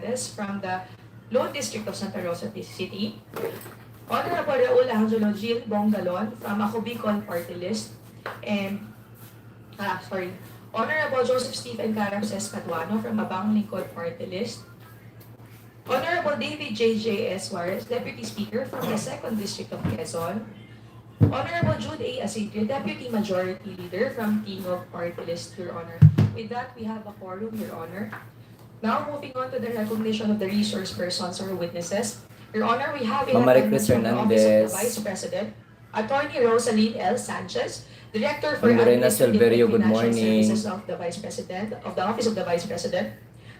Fuentes from the Lone District of Santa Rosa City. Honorable Raul Angelo Gil Bongalon from Ako Bicol Party List. And, Honorable Joseph Stephen Caraces Paduano from Mabang Lingkod Party List. Honorable David J.J. S. Suarez, Deputy Speaker from the 2nd District of Quezon. Honorable Jude A. Asigre, Deputy Majority Leader from Tingog Party List, Your Honor. With that, we have a quorum, Your Honor. Now, moving on to the recognition of the resource persons or witnesses. Your Honor, we have in attendance from the Office of the Vice President, Attorney Rosaline L. Sanchez, Director for Administrative and Financial Services of the Vice President, of the Office of the Vice President,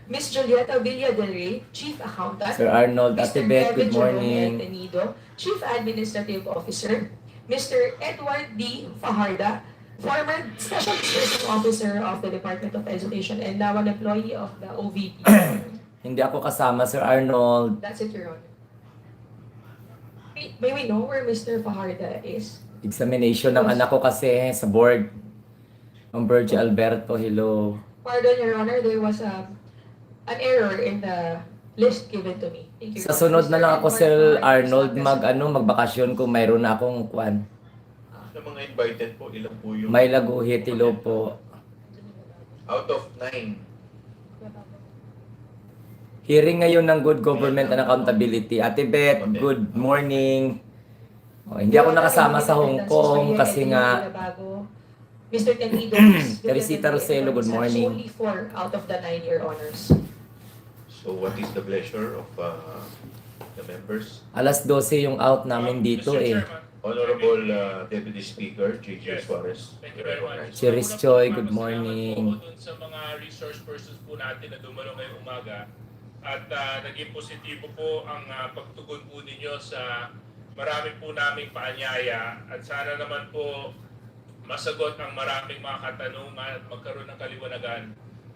Ms. Julieta Villa del Rey, Chief Accountant, Sir Arnold Mr. Atibet, good Kevin morning. Jerome Tenido, Chief Administrative Officer, Mr. Edward D. Fajarda, former Special Research Officer of the Department of Education and now an employee of the OVP. Hindi ako kasama, Sir Arnold. That's it, Your Honor. May we know where Mr. Fajarda is? Examination ng anak ko kasi sa board. Ang Virgil Alberto, hello. Pardon, Your Honor, there was an error in the list given to me. Thank you, Sa Your Honor. sunod na lang ako, Sir Arnold, Mr. magbakasyon kung mayroon na akong kwan. Sa mga invited po, ilan po yung... May laguhit, hello po. Out of 9. Hearing ngayon ng Good Government and Accountability. Ate Beth, good morning. Oh, hindi ako nakasama sa Hong Kong kasi nga... Mr. Tenido, Teresita Roselo, good morning. Only 4 out of the 9, Your Honors. So what is the pleasure of the members? Alas 12 yung out namin dito Mr. eh. Chairman, Honorable Deputy Speaker, J.J. Yes. Suarez. Thank you very much. Cheris Choi, good morning. Dun sa mga resource persons po natin na dumalo ngayong umaga at naging positibo po ang pagtugon po ninyo sa marami po naming paanyaya at sana naman po masagot ang maraming mga katanungan at magkaroon ng kaliwanagan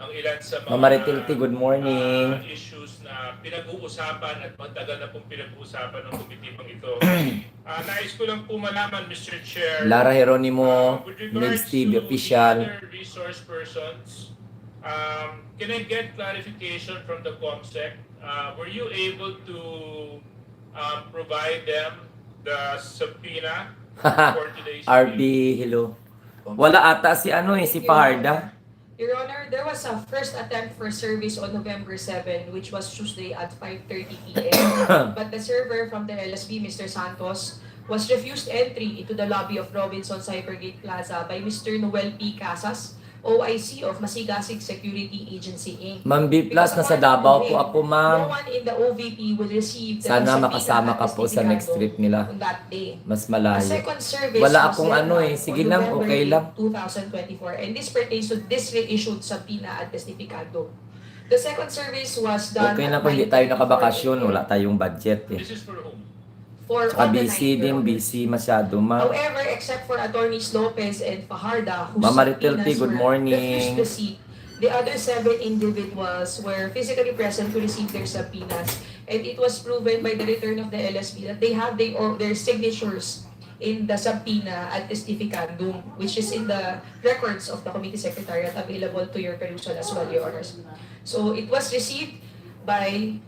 ang ilan sa mga Mama Retilti, good morning. Issues na pinag-uusapan at matagal na pong pinag-uusapan ng komitibang ito. Nais ko lang po malaman, Mr. Chair, Lara Heronimo, with Mills regards TV to official. the other resource persons, can I get clarification from the COMSEC? Were you able to provide them the subpoena for today's RB, meeting? hello. Wala ata si si Fajarda. Your Honor, there was a first attempt for service on November 7, which was Tuesday at 5:30 p.m. But the server from the LSB, Mr. Santos, was refused entry into the lobby of Robinson Cybergate Plaza by Mr. Noel P. Casas, OIC of Masigasig Security Agency, Inc. Ma'am B+, nasa Davao po ako, No ma'am. one in the OVP will receive the Sana subpoena makasama ka po sa next trip nila. on that day. Mas A malayo. second service Wala was akong held ano on sige lang, November okay 8, lang. 2024, and this pertains to this reissued subpoena at testificado. The second service was done Okay na at kung hindi tayo 9:34 nakabakasyon, a.m. wala tayong budget eh. This is for whom? For Tsaka all the busy 9 din, Your Honor. busy masyado, ma'am. However, except for Attorneys Lopez and Fajarda, whose Mama Ritelti, subpoenas good were morning. refused to see, the other 7 individuals were physically present to receive their subpoenas, and it was proven by the return of the LSP that they have their signatures in the subpoena at testificandum, which is in the records of the Committee Secretariat available to your perusal as well, Your Honors. So it was received by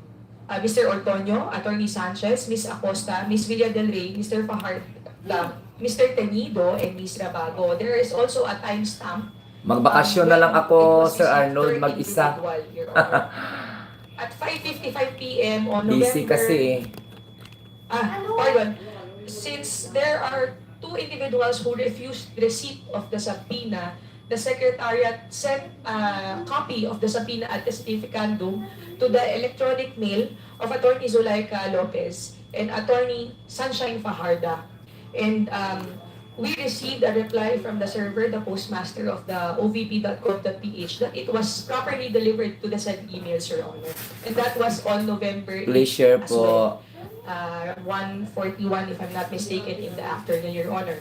Mr. Ortonio, Attorney Sanchez, Ms. Acosta, Ms. Villa del Rey, Mr. Fajarda, Mr. Tenido, and Ms. Rabago. There is also a timestamp. Magbakasyon na lang when ako, it was Sir received Arnold, per mag-isa. individual, Your Honor. At 5:55 p.m. on Busy November... kasi eh. Pardon. Since there are 2 individuals who refused receipt of the subpoena, the Secretariat sent a copy of the subpoena at testificandum to the electronic mail of Attorney Zulaika Lopez and Attorney Sunshine Fajarda. And we received a reply from the server, the postmaster of the ovp.gov.ph, that it was properly delivered to the said emails, Your Honor. And that was on November 8 Please share as po. well. 1:41, if I'm not mistaken, in the afternoon, Your Honor.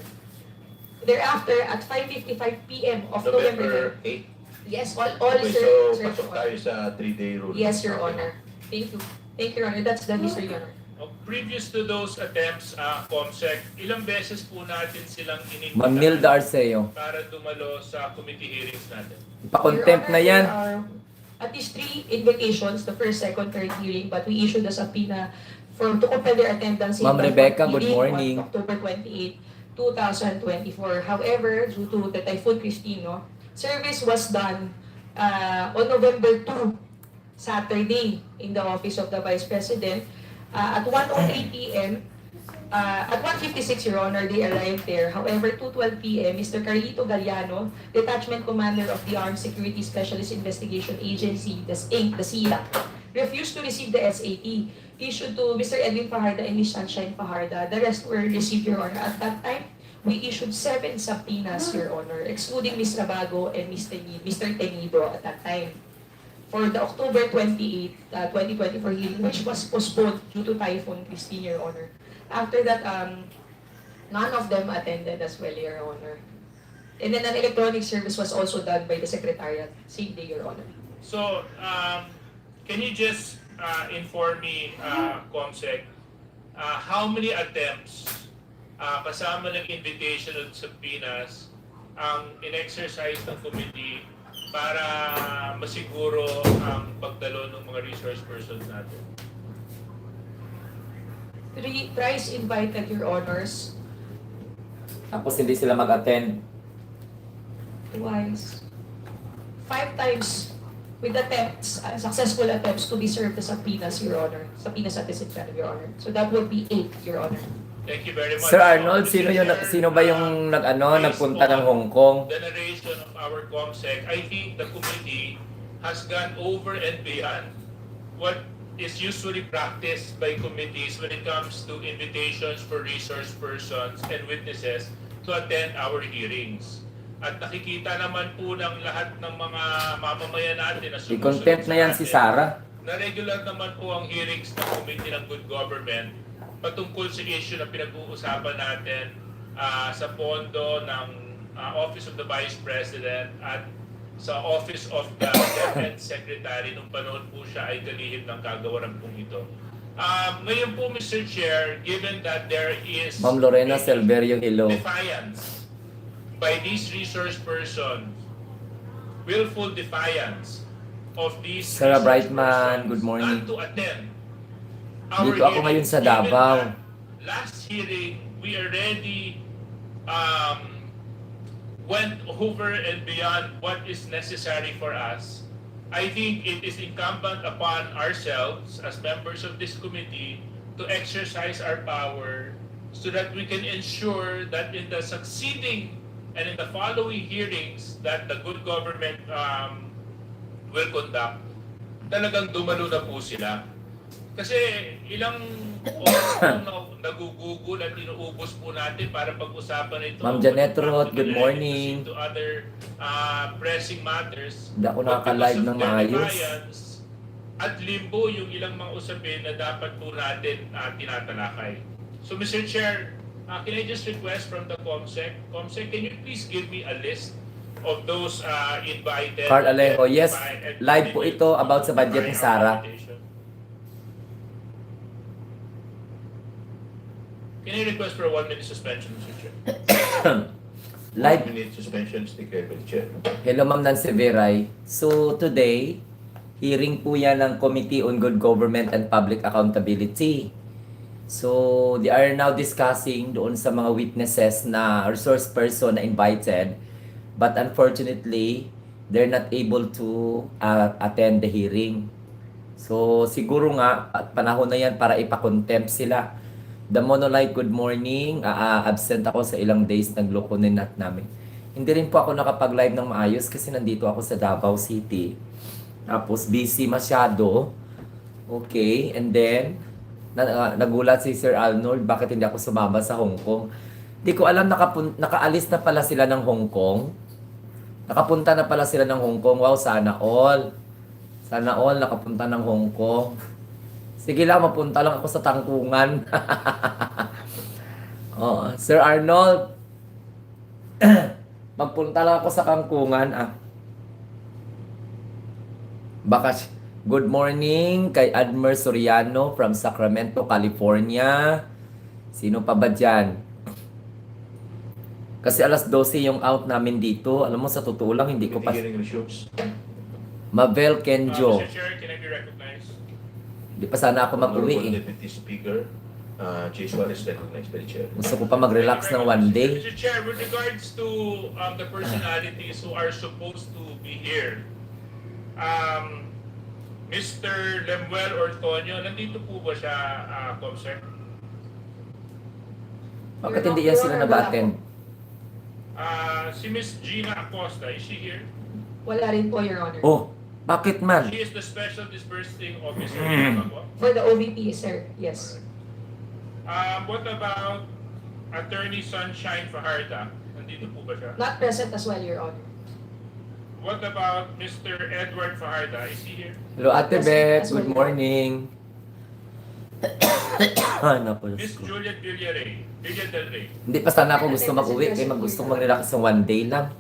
Thereafter, at 5:55 p.m. of November 8. 3rd, yes, all Okay, sir, so sir, pasok tayo sa 3-day rule. yes, Your Honor. Thank you. Thank you, Your Honor. That's the Mr. Your Honor. Previous to those attempts, COMSEC, ilang beses po natin silang Ma'am Nilda Arceo. para dumalo sa committee hearings natin? Pa-contempt na yan. Your Honor, at least 3 invitations, the first, second, third hearing, but we issued a subpoena to compel their attendance in Ma'am the Rebecca, fourth good hearing morning. on October 28, 2024. However, due to the Typhoon Christine, no, service was done on November 2, Saturday, in the office of the Vice President. At 1:03 p.m., at 1:56, Your Honor, they arrived there. However, 2:12 p.m., Mr. Carlito Galliano, Detachment Commander of the Armed Security Specialist Investigation Agency, the Inc., the SIA, refused to receive the SAT issued to Mr. Edwin Fajarda and Ms. Sunshine Fajarda. The rest were received, Your Honor. At that time, we issued 7 subpoenas, Your Honor, excluding Ms. Rabago and Mr. Tenido at that time, for the October 28, 2024 hearing, which was postponed due to Typhoon Christine, Your Honor. After that, none of them attended as well, Your Honor. And then an electronic service was also done by the Secretariat, same day, Your Honor. So, can you just inform me, Comsec, how many attempts kasama ng invitation at subpoenas ang in-exercise ng committee para masiguro ang pagdalo ng mga resource persons natin? 3 thrice invited, Your Honors. Tapos hindi sila mag-attend. Twice. 5 times with attempts, successful attempts to be served as subpoenas, Your Honor. Subpoenas at the Senate, Your Honor. So that would be 8, Your Honor. Thank you very much. Sir Arnold, sino ba yung nagpunta ng Hong Kong? The narration of our COMSEC, I think the committee has gone over and beyond what is usually practiced by committees when it comes to invitations for resource persons and witnesses to attend our hearings. At nakikita naman po ng lahat ng mga mamamayan natin na sumusunod I-contempt na yan si Sara. na regular naman po ang hearings ng Committee ng Good Government patungkol sa issue na pinag-uusapan natin sa pondo ng Office of the Vice President at sa Office of the Defense Secretary nung panahon po siya ay kalihim ng kagawaran pong ito. Ngayon po, Mr. Chair, given that there is Ma'am Lorena Silverio, hello. defiance by these resource persons, willful defiance of these Sarah resource Brightman, persons good morning. not to attend our Dito ako ngayon sa Davao. Given that last hearing, we already went over and beyond what is necessary for us. I think it is incumbent upon ourselves as members of this committee to exercise our power so that we can ensure that in the succeeding and in the following hearings that the good government will conduct, talagang dumalo na po sila. Kasi ilang oras po nagugugol at inuubos po natin para pag-usapan ito. Ma'am Janet Roth, good morning. To other pressing matters. Hindi ako nakaka-live ng maayos. At limbo yung ilang mga usapin na dapat po natin tinatalakay. So Mr. Chair, can I just request from the COMSEC? COMSEC, can you please give me a list of those invited? Carl Alejo, yes. Live po ito about sa budget ni Sara. Can I request for a 1-minute suspension, Mr. Chair? Live. 1-minute suspension, sticker by chair. Hello, Ma'am Nancy Veray. So, today, hearing po yan ng Committee on Good Government and Public Accountability. So, they are now discussing doon sa mga witnesses na resource person na invited. But unfortunately, they're not able to attend the hearing. So, siguro nga, at panahon na yan para ipakontempt sila. The Monolite, good morning. Absent ako sa ilang days, naglokonin at namin. Hindi rin po ako nakapag-live ng maayos kasi nandito ako sa Davao City. Tapos busy masyado. Okay, and then nagulat si Sir Arnold bakit hindi ako sumama sa Hong Kong. Di ko alam nakaalis na pala sila ng Hong Kong. Nakapunta na pala sila ng Hong Kong. Wow, sana all. Sana all nakapunta ng Hong Kong. Sige lang, mapunta lang ako sa tangkungan. Oh, Sir Arnold, magpunta lang ako sa tangkungan. Baka, good morning kay Admer Soriano from Sacramento, California. Sino pa ba dyan? Kasi alas 12 yung out namin dito. Alam mo, sa totoo lang, hindi ko pa... Hearing resumes. Mabel Kenjo. Mr. Chair, can I be recognized? Di pa sana ako mag-uwi Honorable eh. Deputy Speaker, J. Suarez recognized by the chair. Gusto ko pa mag-relax ng one day. Mr. Chair, with regards to the personalities who are supposed to be here, Mr. Lemuel Ortonio, nandito po ba siya, Comsec? Bakit hindi yan sila nag-attend? Si Miss Gina Acosta, is she here? Wala rin po, Your Honor. Oh, bakit man? She is the Special Disbursing Officer. po. For the OVP, sir. Yes. What about Attorney Sunshine Fajarda? Nandito po ba siya? Not present as well, Your Honor. What about Mr. Edward Fajarda? Is he here? Hello, Ate Yes, Beth. as Good well. morning. Napulos Miss ko. Juliet Villarey. Juliet Del Rey. Hindi pa sana ako gusto mag-uwi kaya gusto mag-relax ng one day lang.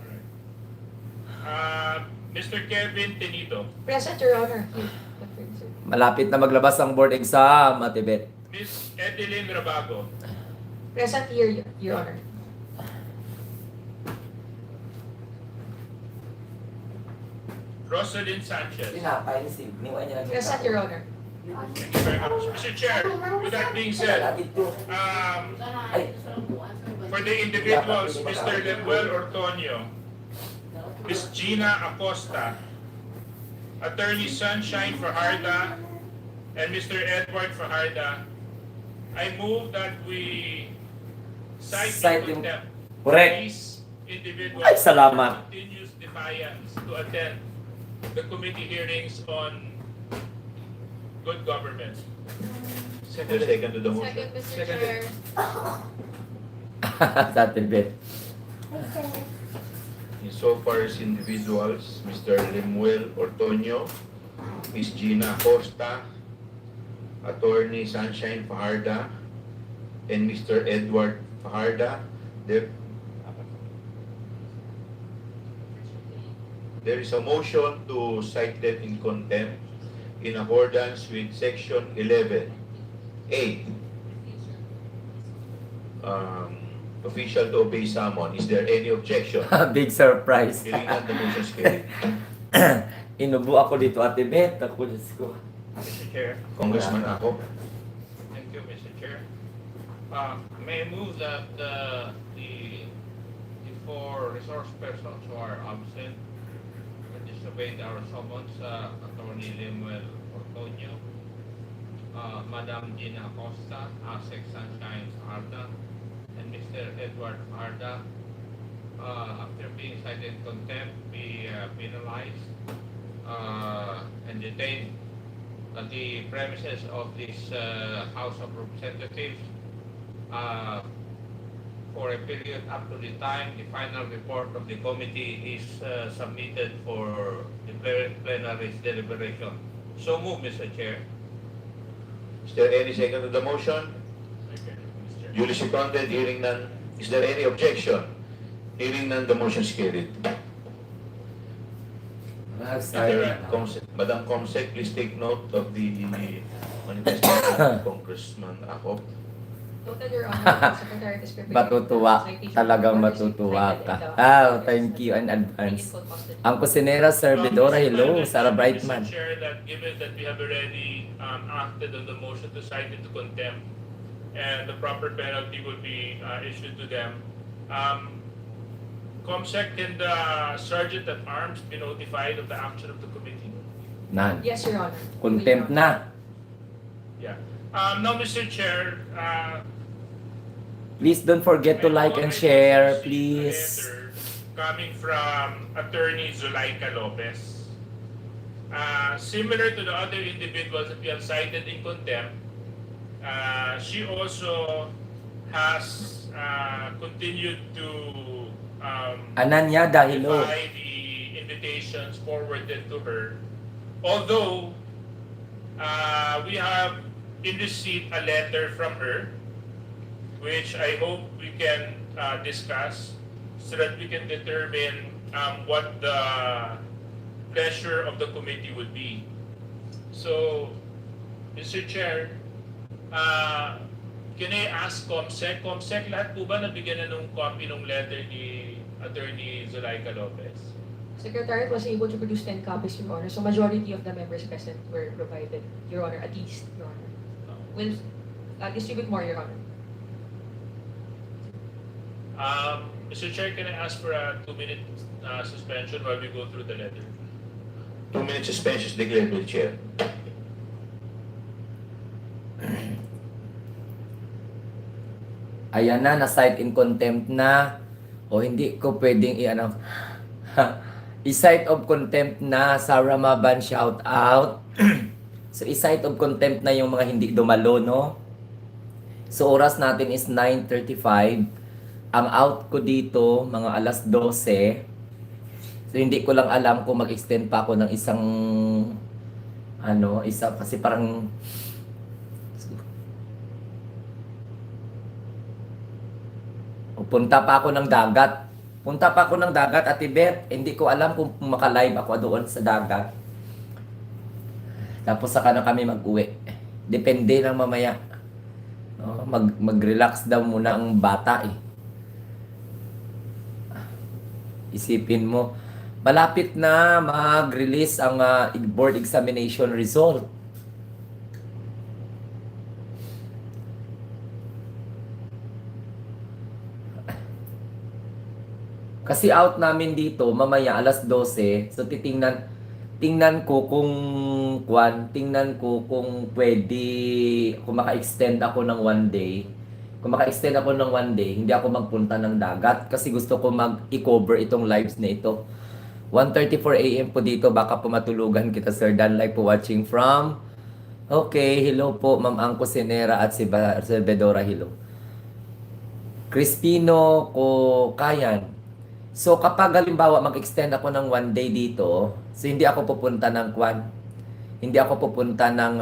Mr. Kevin Tenito. Present, Your Honor. Here. Confirmed, sir. Malapit na maglabas ang board exam, Ate Beth. Miss Edeline Rabago. Present here, Your Honor. Rosalyn Sanchez. Tinapay ni Steve. Niwain niya lang yung Present, Your Honor. Thank you very much. Mr. Chair, with that being said, for the individuals, Mr. Lemuel Ortonio, Miss Gina Acosta, Attorney Sunshine Fajarda, and Mr. Edward Fajarda, I move that we cite Cite in yung- contempt Correct. these individuals Ay, salamat. for continuous defiance to attend the committee hearings on good government. Second to the motion. Second, Mr. Chair. Sa Ate Beth. Insofar as individuals, Mr. Lemuel Ortonio, Ms. Gina Acosta, Attorney Sunshine Fajarda, and Mr. Edward Fajarda, there is a motion to cite them in contempt in accordance with Section 11A. Official to obey summon. Is there any objection? Big surprise. Hearing none, the motion is carried. Inubo ako dito, Ate Beth. Nakulos ko. Mr. Chair. Congressman Ako. Thank you, Mr. Chair. May I move that the four resource persons who are absent and disobeyed our summons, Attorney Lemuel Ortonio, Madam Gina Acosta, Asek Sunshine Fajarda, and Mr. Edward Fajarda, after being cited in contempt, be penalized and detained at the premises of this House of Representatives for a period up to the time the final report of the committee is submitted for the plenary's deliberation. So move, Mr. Chair. Is there any second to the motion? Okay, Mr. Chair. Duly seconded, hearing none. Is there any objection? Hearing none, the motion is carried. Madam Comsec, please take note of the manifestation of Congressman Ako. Total, Your Honor. Secretary is prepared. Matutuwa. Talagang matutuwa ka. Thank you in advance. Ang kusinera, Servidora, hello. Sarah Brightman. Mr. Chair, that given that we have already acted on the motion to cite into contempt and the proper penalty will be issued to them, Comsec, can the Sergeant at Arms be notified of the action of the committee? Nan. Yes, Your Honor. Contempt na. Yeah. Now, Mr. Chair, Please don't forget to like and share, please. Coming from Attorney Zulaika Lopez. Similar to the other individuals that we have cited in contempt, she also has continued to Ananya, hello. verify the invitations forwarded to her. Although we have in receipt a letter from her, which I hope we can discuss so that we can determine what the pleasure of the committee would be. So, Mr. Chair, can I ask Comsec? Comsec, lahat po ba nabigyan na ng copy ng letter ni Attorney Zulaika Lopez? Secretariat was able to produce 10 copies, Your Honor. So majority of the members present were provided, Your Honor, at least, Your Honor. We'll distribute more, Your Honor. Mr. Chair, can I ask for a 2-minute suspension while we go through the letter? 2-minute suspension is declared by the Chair. Ayan na, na-cite in contempt na. O hindi ko pwedeng i-ano. I-cite of contempt na, SARA Maban, shout out. So, i-cite of contempt na yung mga hindi dumalo, no? So, oras natin is 9:35. Ang out ko dito, mga alas 12. So, hindi ko lang alam kung mag-extend pa ako ng isang, kasi parang, punta pa ako ng dagat. Punta pa ako ng dagat, Ate Beth. Hindi ko alam kung maka-live ako doon sa dagat. Tapos saka na kami mag-uwi. Depende lang mamaya. No, mag-relax daw muna ang bata eh. Isipin mo, malapit na mag-release ang board examination result. Kasi out namin dito mamaya alas 12. So tingnan ko kung pwede kung maka-extend ako ng 1 day. Kung maka-extend ako ng 1 day, hindi ako magpunta ng dagat kasi gusto ko mag-i-cover itong lives na ito. 1:34 AM po dito, baka po matulugan kita, Sir Dan. Live po watching from. Okay, hello po, Ma'am Angko Senera at si Bedora, hello. Crispino ko Kayan. So kapag halimbawa mag-extend ako ng 1 day dito, so hindi ako pupunta ng hindi ako pupunta ng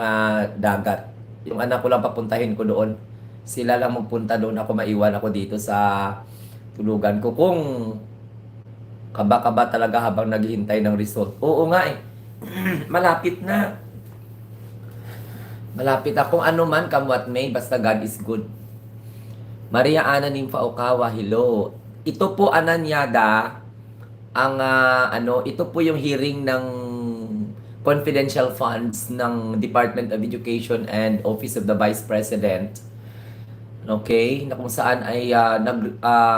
dagat. Yung anak ko lang papuntahin ko doon. Sila lang magpunta doon, ako maiwan ako dito sa tulugan ko. Kung kaba-kaba talaga habang naghihintay ng result. Oo nga eh. Malapit na. Malapit akong ano man, come what may, basta God is good. Maria Ana Nimfa Okawa, hello. Ito po Ananyada, ito po yung hearing ng confidential funds ng Department of Education and Office of the Vice President. Okay, na kung saan ay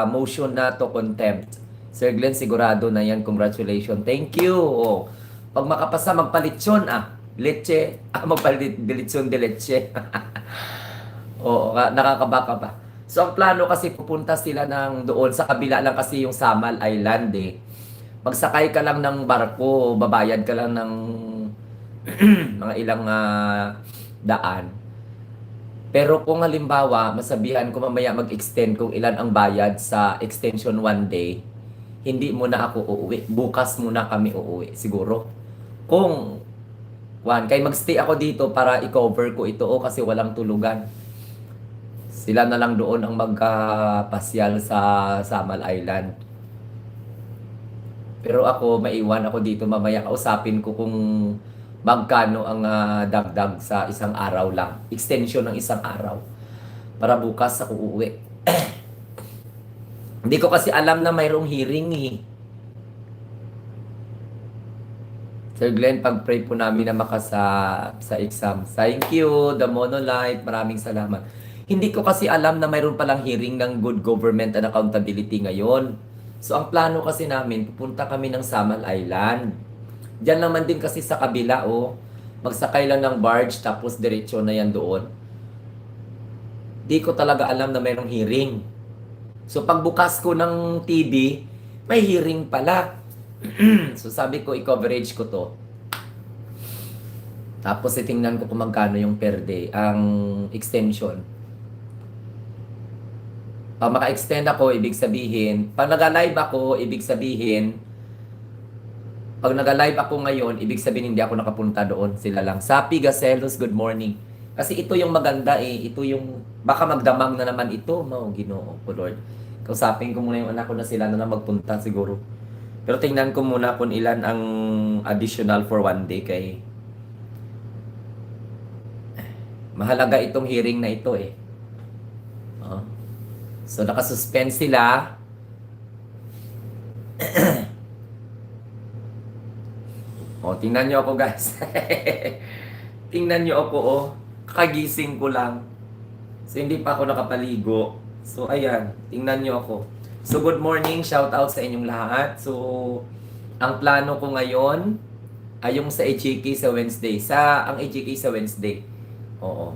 motion na to contempt. Sir Glenn, sigurado na yan. Congratulations. Thank you. Oh, pag makapasa, magpalitsyon leche. Magpalitsyon de leche. Oo, nakakabaka pa. So, ang plano kasi pupunta sila ng doon. Sa kabila lang kasi yung Samal Island eh. Magsakay ka lang ng barko, babayad ka lang ng mga ilang daan. Pero kung halimbawa, masabihan ko mamaya mag-extend kung ilan ang bayad sa extension 1 day, hindi muna ako uuwi. Bukas muna kami uuwi, siguro. Kung, kaya magstay ako dito para i-cover ko ito kasi walang tulugan. Sila na lang doon ang magpasyal sa Samal Island. Pero ako, maiwan ako dito mamaya. Kausapin ko kung magkano ang dagdag sa isang araw lang. Extension ng isang araw. Para bukas ako uuwi. Hindi ko kasi alam na mayroong hearing eh. Sir Glenn, pag-pray po namin na sa exam. Thank you, the Monolight. Maraming salamat. Hindi ko kasi alam na mayroon palang hearing ng good government and accountability ngayon. So, ang plano kasi namin, pupunta kami ng Samal Island. Diyan naman din kasi sa kabila, magsakay lang ng barge, tapos diretsyo na yan doon. Di ko talaga alam na mayroong hearing. So, pagbukas ko ng TV, may hearing pala. So, sabi ko, i-coverage ko to. Tapos, itingnan ko kung magkano yung per day, ang extension. Pag maka-extend ako, ibig sabihin, pag nag-live ako, ibig sabihin, pag nag-live ako ngayon, ibig sabihin hindi ako nakapunta doon. Sila lang. Sapi Gacelos, good morning. Kasi ito yung maganda eh. Ito yung, baka magdamag na naman ito. Ginoo ko, Lord. Kausapin ko muna yung anak ko na sila na magpunta siguro. Pero tingnan ko muna kung ilan ang additional for 1 day kay mahalaga itong hearing na ito eh. So, nakasuspend sila. tingnan nyo ako guys. Tingnan nyo ako, oh. Kagising ko lang. So, hindi pa ako nakapaligo. So, ayan. Tingnan nyo ako. So, good morning. Shout out sa inyong lahat. So, ang plano ko ngayon ay yung sa AGK sa Wednesday. Ang AGK sa Wednesday. Oo.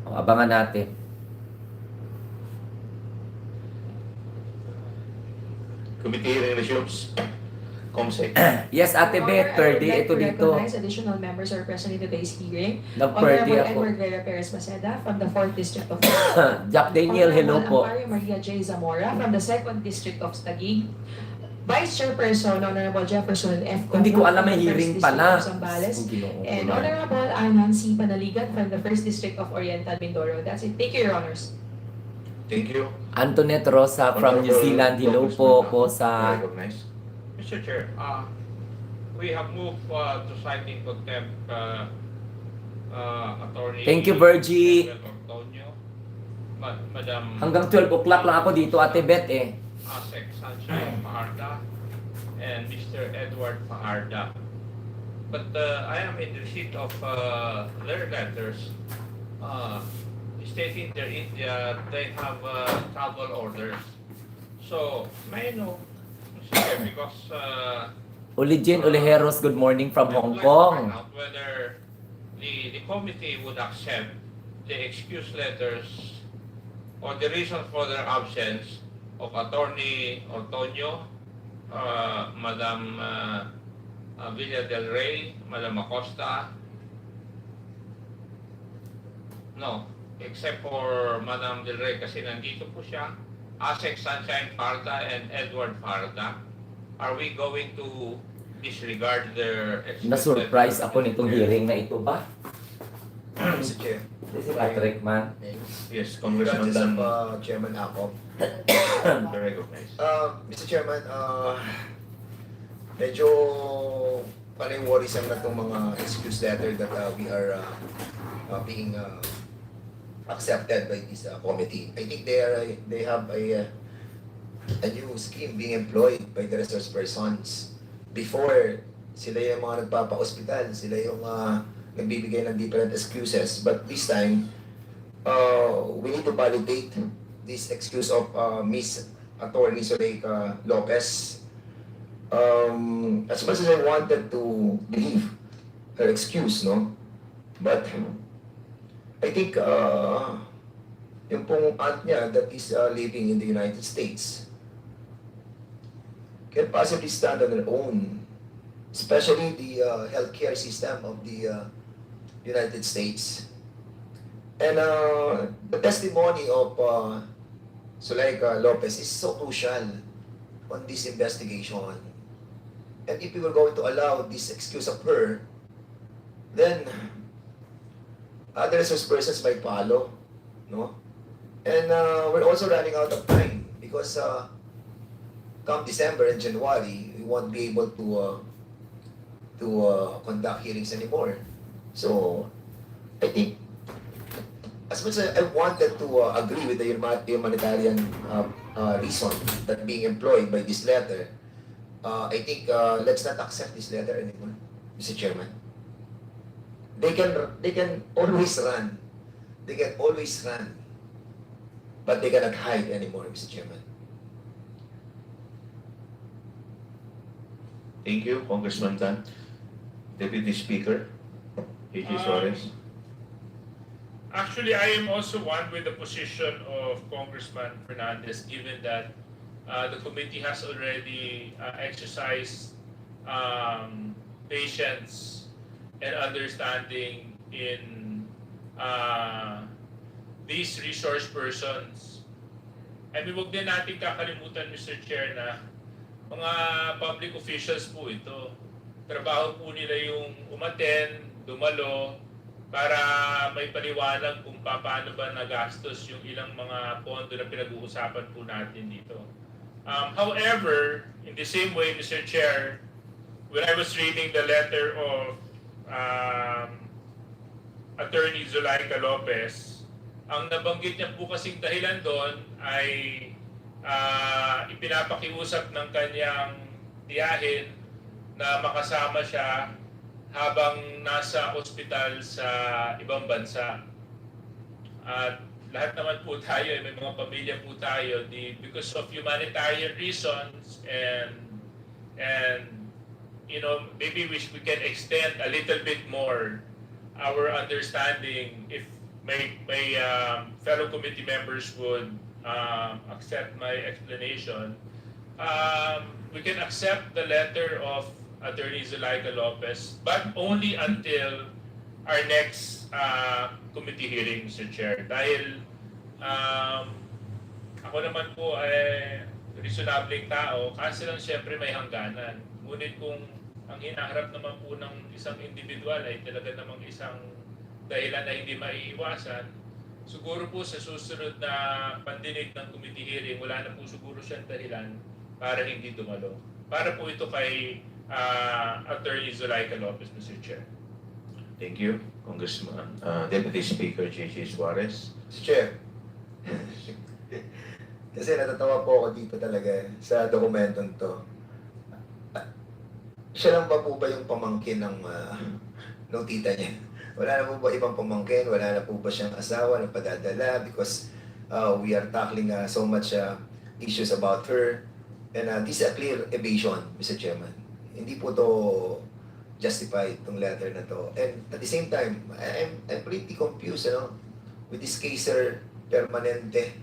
O, abangan natin. Committee hearing resumes. Comsec. Yes, Ate Your Beth, Honor, per I would day, like ito to dito. recognize additional members who are present in today's hearing. Nag-per day Honorable ako. Edward Guerra Perez Maceda from the 4th District of Jack Daniel, hello po. Honorable Ampario Maria J. Zamora from the 2nd District of Taguig. Vice Chairperson Honorable Jefferson F. Hindi ko Contempt alam may from the hearing 1st pala. District of Zambales. Ang Ginoo ko And lang. Honorable Arnan C. Panaligan from the 1st District of Oriental Mindoro. That's it. Thank you, Your Honors. Thank you. Antoinette Rosa from New Zealand, hello po po sa... Recognize. Mr. Chair, we have moved to cite in contempt Attorney Thank you, Virgie. Antonio, Madam Hanggang 12 o'clock lang ako dito, Ate Beth eh. Asek Sunshine Fajarda and Mr. Edward Fajarda. But I am in receipt of their letters stating they have travel orders. So, may I know, Mr. Chair, because Ulijin Oliheros, good morning from I Hong would like to find Kong. out whether the committee would accept the excuse letters or the reason for their absence of Attorney Antonio, Madam Villa del Rey, Madam Acosta. No, except for Madam del Rey kasi nandito po siya. Asek Sunshine Farda and Edward Farda. Are we going to disregard their excuse Na-surprise letters? ako nitong hearing na ito ba? Mr. Chair. This is Patrick man. Yes, Congressman Congrats Dan. of Chairman Ako. Recognize. Mr. Chairman, medyo parang worrisome na itong mga excuse letter that we are being accepted by this committee. I think they have a new scheme being employed by the resource persons. Before, sila yung mga nagpapa-hospital, sila yung nagbibigay ng different excuses. But this time, we need to validate this excuse of Miss Attorney Zuleika Lopez. As much as I wanted to believe her excuse, no? But I think yung pong aunt niya that is living in the United States can possibly stand on their own, especially the healthcare system of the United States. And the testimony of Zuleika Lopez is so crucial on this investigation. And if we were going to allow this excuse of her, then other resource persons might follow, no? And we're also running out of time because come December and January, we won't be able to conduct hearings anymore. So, I think, as much as I wanted to agree with the humanitarian reason that being employed by this letter, I think let's not accept this letter anymore, Mr. Chairman. They can always run. They can always run. But they cannot hide anymore, Mr. Chairman. Thank you, Congressman Dan. Deputy Speaker, A.J. Suarez. Actually, I am also one with the position of Congressman Fernandez, given that the committee has already exercised patience and understanding in these resource persons. I mean, huwag din natin kakalimutan, Mr. Chair, na mga public officials po ito. Trabaho po nila yung umaten, dumalo, para may paliwanag kung paano ba nagastos yung ilang mga pondo na pinag-uusapan po natin dito. However, in the same way, Mr. Chair, when I was reading the letter of Attorney Zuleika Lopez, ang nabanggit niya po kasing dahilan doon ay ipinapakiusap ng kanyang tiyahin na makasama siya habang nasa ospital sa ibang bansa. At lahat naman po tayo, may mga pamilya po tayo, because of humanitarian reasons and you know, maybe we can extend a little bit more our understanding if my fellow committee members would accept my explanation. We can accept the letter of Attorney Zulaika Lopez, but only until our next committee hearing, Mr. Chair. Dahil ako naman po ay reasonableng tao, kasi lang siyempre may hangganan. Ngunit kung ang hinaharap naman po ng isang individual ay talaga namang isang dahilan na hindi maiiwasan, siguro po sa susunod na pandinig ng committee hearing, wala na po siguro siyang dahilan para hindi dumalo. Para po ito kay Attorney Zulaika Lopez, Mr. Chair. Thank you, Congressman, Deputy Speaker J.J. Suarez. Mr. Chair. Kasi natatawa po ako dito talaga sa dokumentong to. Siya lang ba po ba yung pamangkin ng tita niya? Wala na po ba ibang pamangkin? Wala na po ba siyang asawa na padadala? Because we are tackling so much issues about her. And this is a clear evasion, Mr. Chairman. Hindi po to justified itong letter na to. And at the same time, I'm pretty confused with this caser permanente.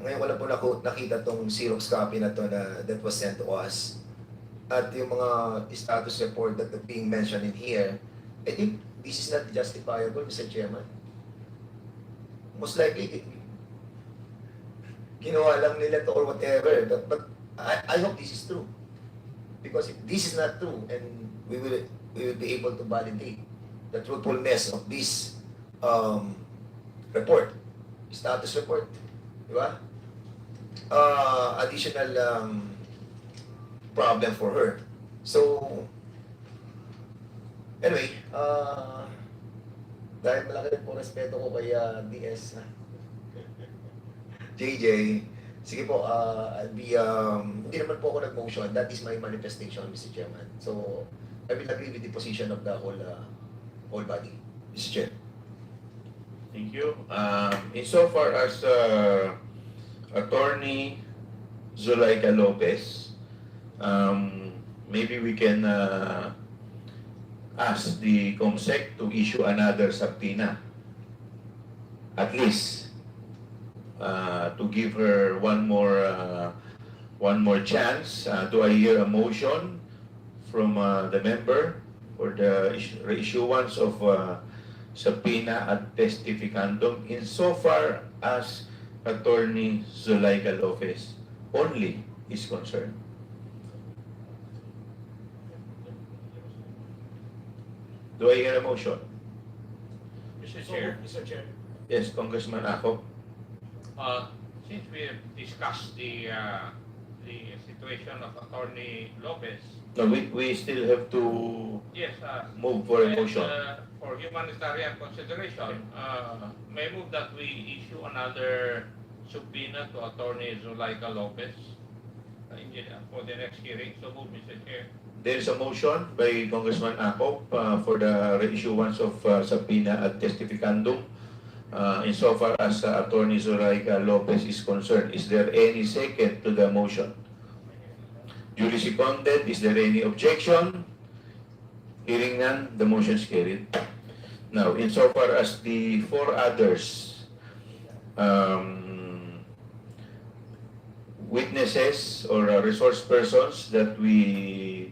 Ngayon wala po nakita tong Xerox copy na to that was sent to us. At yung mga status report that are being mentioned in here, I think this is not justifiable, Mr. Chairman. Most likely, ginawa lang nila to or whatever. But I hope this is true. Because if this is not true, and we will be able to validate the truthfulness of this report, status report, di ba? Additional problem for her. So, anyway, dahil malaki rin po respeto ko kay DS, JJ, sige po, I'll be, hindi naman po ako nag-motion. That is my manifestation, Mr. Chairman. So, I will agree with the position of the whole body, Mr. Chair. Thank you. Insofar as Attorney Zulaika Lopez, maybe we can ask the COMSEC to issue another subpoena, at least to give her one more chance. Do I hear a motion from the member for the reissuance of subpoena ad testificandum insofar as Attorney Zulaika Lopez only is concerned? Do I hear a motion? Mr. Chair, Yes, Congressman Ako. since we have discussed the situation of Attorney Lopez, No, we still have to yes, move for a and, motion. for humanitarian consideration, may move that we issue another subpoena to Attorney Zulaika Lopez for the next hearing. So move, Mr. Chair. There is a motion by Congressman Ako for the reissuance of subpoena ad testificandum insofar as Attorney Zulaika Lopez is concerned. Is there any second to the motion? Duly seconded. Is there any objection? Hearing none, the motion is carried. Now, insofar as the four others witnesses or resource persons that we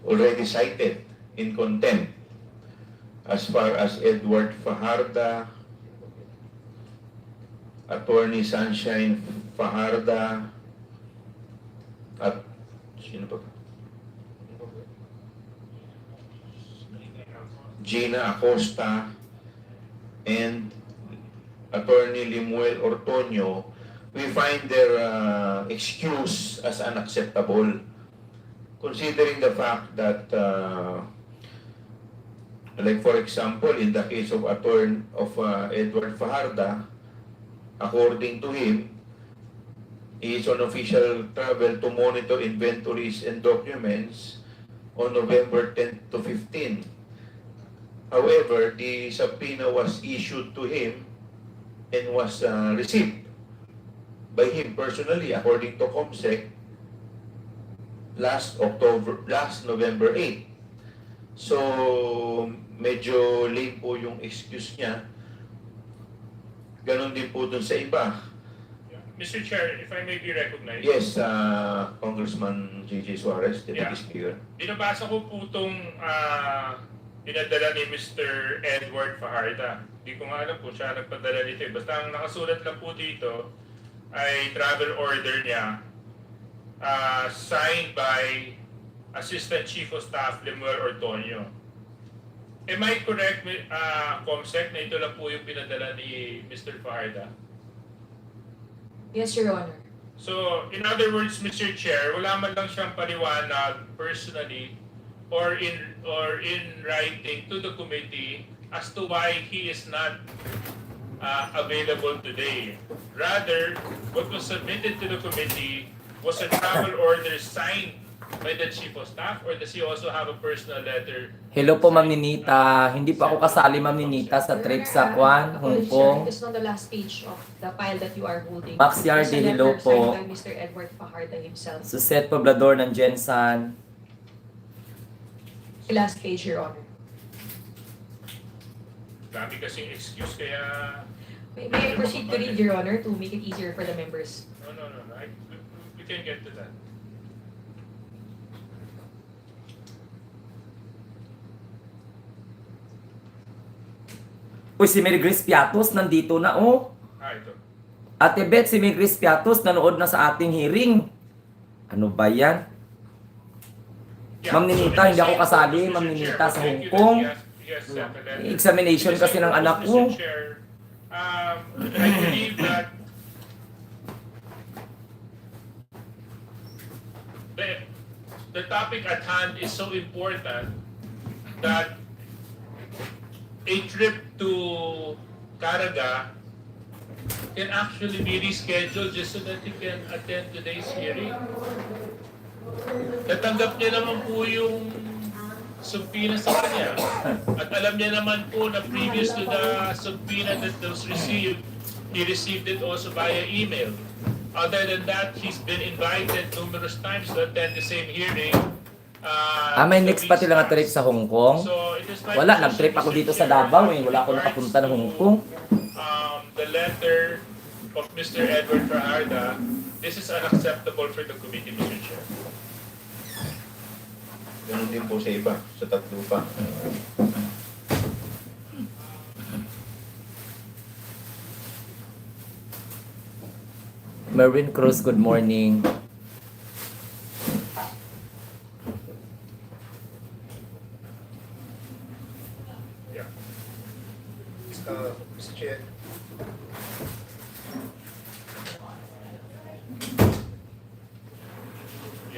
already cited in contempt, as far as Edward Fajarda, Attorney Sunshine Fajarda, at sino pa? Gina Acosta, and Attorney Limuel Ortonio, we find their excuse as unacceptable, considering the fact that, like for example, in the case of Edward Fajarda, according to him, He is on official travel to monitor inventories and documents on November 10 to 15. However, the subpoena was issued to him and was received by him personally, according to COMSEC, last November 8. So, medyo lame po yung excuse niya. Ganon din po dun sa iba. Mr. Chair, if I may be recognized. Yes, Congressman J.J. Suarez, Deputy Yeah. Speaker. Binabasa ko po itong pinadala ni Mr. Edward Fajarda. Hindi ko nga alam kung siya nagpadala nito. Basta ang nakasulat lang po dito ay travel order niya signed by Assistant Chief of Staff Lemuel Ortonio. Am I correct, Comsec, na ito lang po yung pinadala ni Mr. Fajarda? Yes, Your Honor. So, in other words, Mr. Chair, wala man lang siyang paliwanag personally or in writing to the committee as to why he is not available today. Rather, what was submitted to the committee was a travel order signed by the Chief of Staff, or does he also have a personal letter? Hello po, Ma'am Ninita. Hindi po ako kasali, Ma'am Ninita, sa trip sa Kwan, Hong Kong. It is on the last page of the file that you are holding. Max Yardi, There's a hello letter po. signed by Mr. Edward Fajarda himself. Suset Poblador ng Jensan. The last page, Your Honor. Dami kasing excuse, kaya... May I proceed to read, Your Honor, to make it easier for the members? No. We can get to that. Uy, si Mary Grace Piatos nandito na, oh. Ito. Ate Beth, si Mary Grace Piatos nanood na sa ating hearing. Ano ba yan? Ma'am Ninita, hindi ako kasali, Ma'am Ninita, sa Hong Kong. Examination kasi ng anak ko. I believe that the topic at hand is so important that a trip to Caraga can actually be rescheduled just so that he can attend today's hearing. Natanggap niya naman po yung subpoena sa kanya. At alam niya naman po na previous to the subpoena that was received, he received it also via email. Other than that, he's been invited numerous times to attend the same hearing. May next pati lang na trip sa Hong Kong. So, it is my Wala, position, nag-trip ako Mr. dito sa Chair, Davao eh. that Wala ako with nakapunta ng regards Hong to, Kong. The letter of Mr. Edward Fajarda, this is unacceptable for the committee, Mr. Chair. Ganon din po sa iba, sa tatlo pa. Merwin Cruz, good morning. Yeah. Mr. Chair,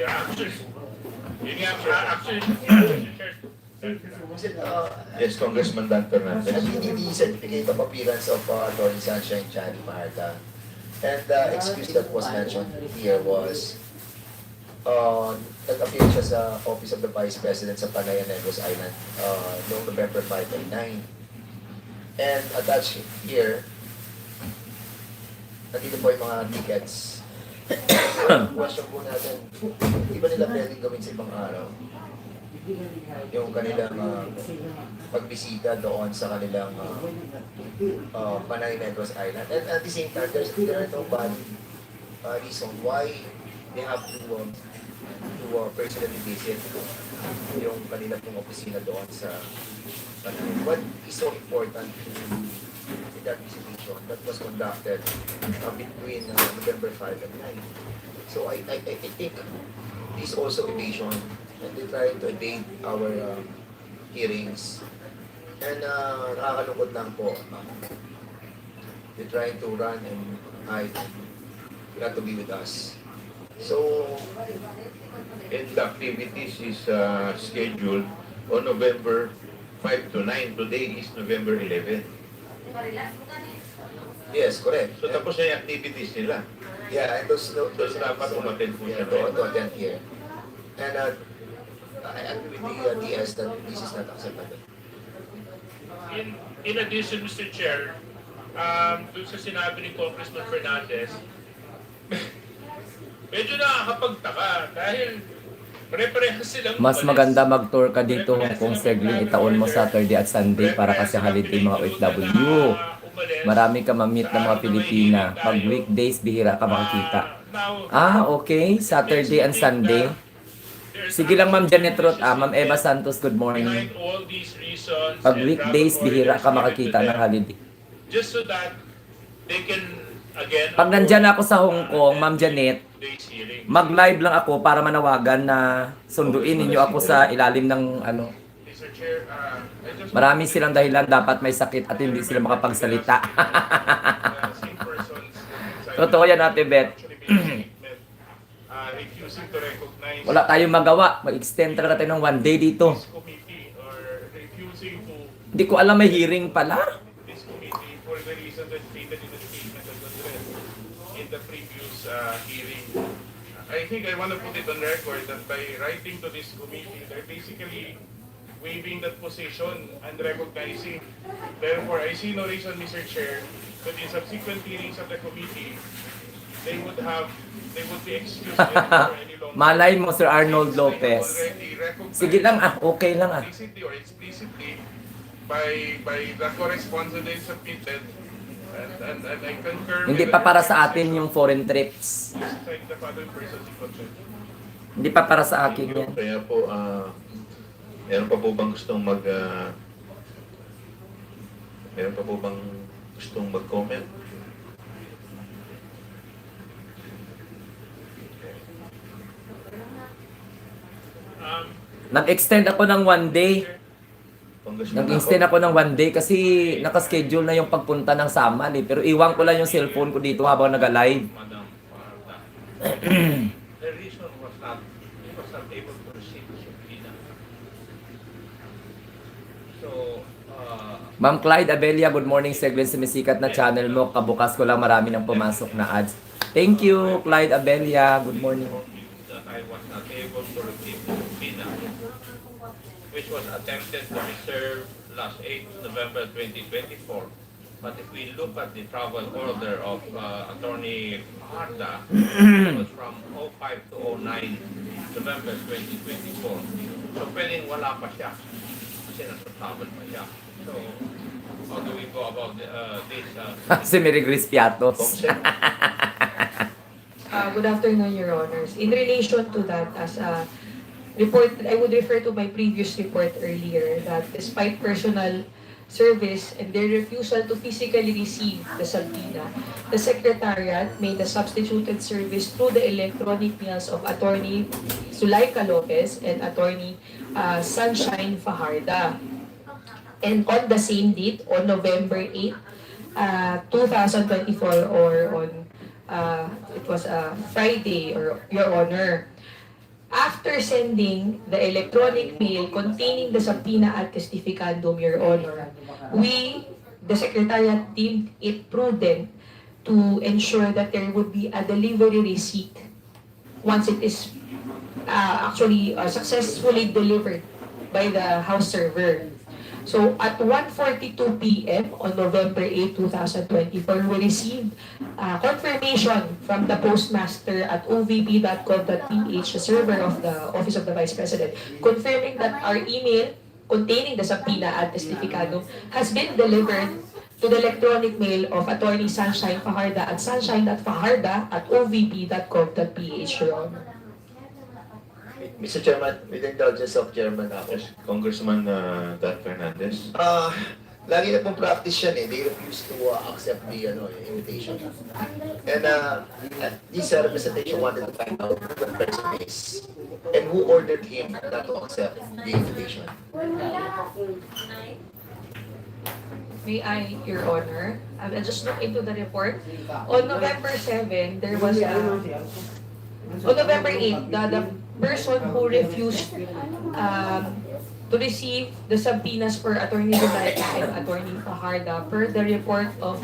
Yeah, actually, yun nga, actually, Mr. Chair, Yes, Congressman Dan Fernandez. the certificate of appearance of Attorney Sunshine Chan Fajarda. And the excuse that was mentioned here was nag-appear siya sa Office of the Vice President sa Panay Negros Island noong November 5 and 9. And attached here, nandito po yung mga tickets. Question po natin, di ba nila pwedeng gawin sa ibang araw? Yung kanilang pagbisita doon sa kanilang Panay Negros Island. And at the same time, there are no valid reason why they have to personally visit yung kanilang pong opisina doon sa Panay. What is so important in that visitation that was conducted between November 5 and 9? So I think this also evasion, and they try to evade our hearings. And nakakalungkot lang po. They try to run and hide, not to be with us. So, And the activities is scheduled on November 5 to 9. Today is November 11. Yes, correct. So tapos na yung activities nila. Yeah, and those So dapat umattend po siya. to attend here. And I agree with the DS that this is not acceptable. In addition, Mr. Chair, dun sa sinabi ni Congressman Fernandez, medyo nakakapagtaka dahil pare-parehas silang Mas umalis. maganda mag-tour ka dito kung segling itaon mo Saturday at Sunday para kasi holiday mga OFW. Marami ka ma-meet ng mga Pilipina. Pag weekdays, bihira ka makakita. Okay. Saturday and Sunday. Sige lang, Ma'am Janet Roth. Ma'am Eva Santos, good morning. Behind all these reasons, Pag and weekdays, rapid bihira orders ka given makakita to ng them, holiday. just so that they can, again, Pag nandyan ako sa Hong Kong, Ma'am Janet, today's hearing. mag-live lang ako para manawagan na sunduin ninyo ako sa ilalim ng ano. Mr. Chair, I just Marami silang dahilan dapat may sakit at hindi sila makapagsalita. same persons Totoo yan, Ate Beth. actually made a statement, refusing to recognize Wala tayong magawa. Mag-extend talaga tayo ng 1 day dito. this committee or refusing to Hindi ko alam may hearing pala. this committee for the reason that stated in the statement that was read in the previous hearing. I think I want to put it on record that by writing to this committee, they're basically waiving that position and recognizing. Therefore, I see no reason, Mr. Chair, that in subsequent hearings of the committee, they would be excused for any longer. Malay mo, Sir Arnold Lopez. Already recognized Sige lang okay lang implicitly or explicitly by the correspondence submitted, and I concur Hindi with pa para sa atin yung foreign trips. like the following persons in control. Hindi pa para sa akin yan. Kaya po, meron pa po bang gustong meron pa po bang gustong mag-comment? Nag-extend ako ng 1 day. Congressman Nag-extend ako ng 1 day kasi nakaschedule na yung pagpunta ng Samal eh. Pero iwan ko lang yung cellphone ko dito habang nag-live. Madam Marta, the reason was not, he was not able to receive the subpoena. So, Ma'am Clyde Abelia, good morning. Segment sumisikat na channel mo. Kabukas ko lang marami ng pumasok na ads. Thank you, Clyde Abelia. Good morning. that I was not able to receive the subpoena, which was attempted to be served last 8 November 2024. But if we look at the travel order of Attorney Marta, it was from 05 to 09 November 2024. So pwedeng wala pa siya kasi nasa travel pa siya. So how do we go about this? Si Mary Grace Piatos. Good afternoon, Your Honors. In relation to that, as a report, I would refer to my previous report earlier that despite personal service and their refusal to physically receive the subpoena, the Secretariat made a substituted service through the electronic means of Attorney Zulaika Lopez and Attorney Sunshine Fajarda. And on the same date, on November 8, 2024, or on it was a Friday, or Your Honor, after sending the electronic mail containing the subpoena ad testificandum, Your Honor, we, the Secretariat, deemed it prudent to ensure that there would be a delivery receipt once it is actually successfully delivered by the house server. So at 1:42 p.m. on November 8, 2024, we received confirmation from the postmaster at ovp.gov.ph, the server of the Office of the Vice President, confirming that our email containing the subpoena ad testificandum has been delivered to the electronic mail of Attorney Sunshine Fajarda at sunshine.fajarda@ovp.gov.ph, Your Honor. Mr. Chairman, with the indulgence of Chairman ako. Congressman Dan Fernandez. Lagi na pong practice yan eh. They refuse to accept the invitation. And this representation wanted to find out who the person is and who ordered him not to accept the invitation. May I, Your Honor? I'll just look into the report. On November 7, there was on November 8, the person who refused to receive the subpoenas for Attorney Delica and Attorney Fajarda per the report of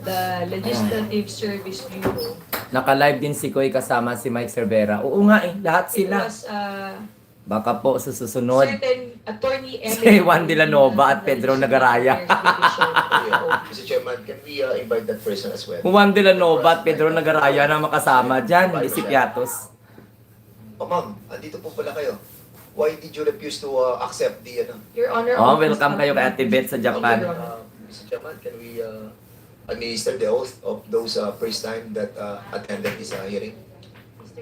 the Legislative Service Bureau. Naka-live din si Koy kasama si Mike Cervera. Oo nga eh, lahat It sila. was Baka po sa susunod. certain Attorney Si Juan de la Nova at Pedro Nagaraya. Mr. Chairman, can we invite that person as well? Juan de la Nova at Pedro Nagaraya na makasama dyan, hindi si Piatos. Oh, ma'am, andito po pala kayo. Why did you refuse to accept the Your Honor. Oh, welcome kayo kay Ate Beth sa Japan. Mr. Chairman, can we administer the oath of those first time that attended this hearing?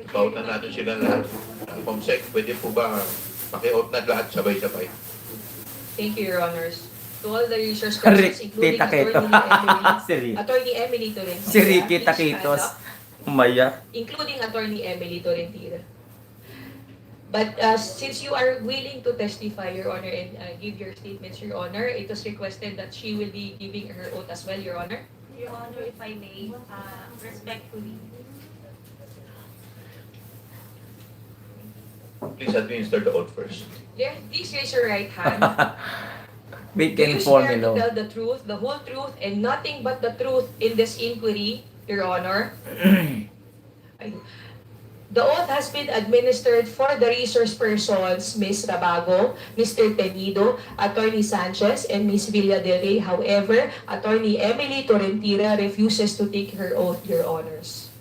Pautan natin sila lahat. Comsec, pwede po ba paki-out na lahat sabay-sabay? Thank you, Your Honors. To all the research persons, including Tita Keto. Attorney Emily Torrentira. Si Ricky Taquitos. Umaya. Including Attorney Emily Torrentira. But since you are willing to testify, Your Honor, and give your statements, Your Honor, it was requested that she will be giving her oath as well, Your Honor. Your Honor, if I may, respectfully. Please administer the oath first. Please raise your right hand. We Do can you form, swear you to know. tell the truth, the whole truth, and nothing but the truth in this inquiry, Your Honor? The oath has been administered for the resource persons, Ms. Rabago, Mr. Tenido, Attorney Sanchez, and Ms. Villa del Rey. However, Attorney Emily Torrentira refuses to take her oath, Your Honors.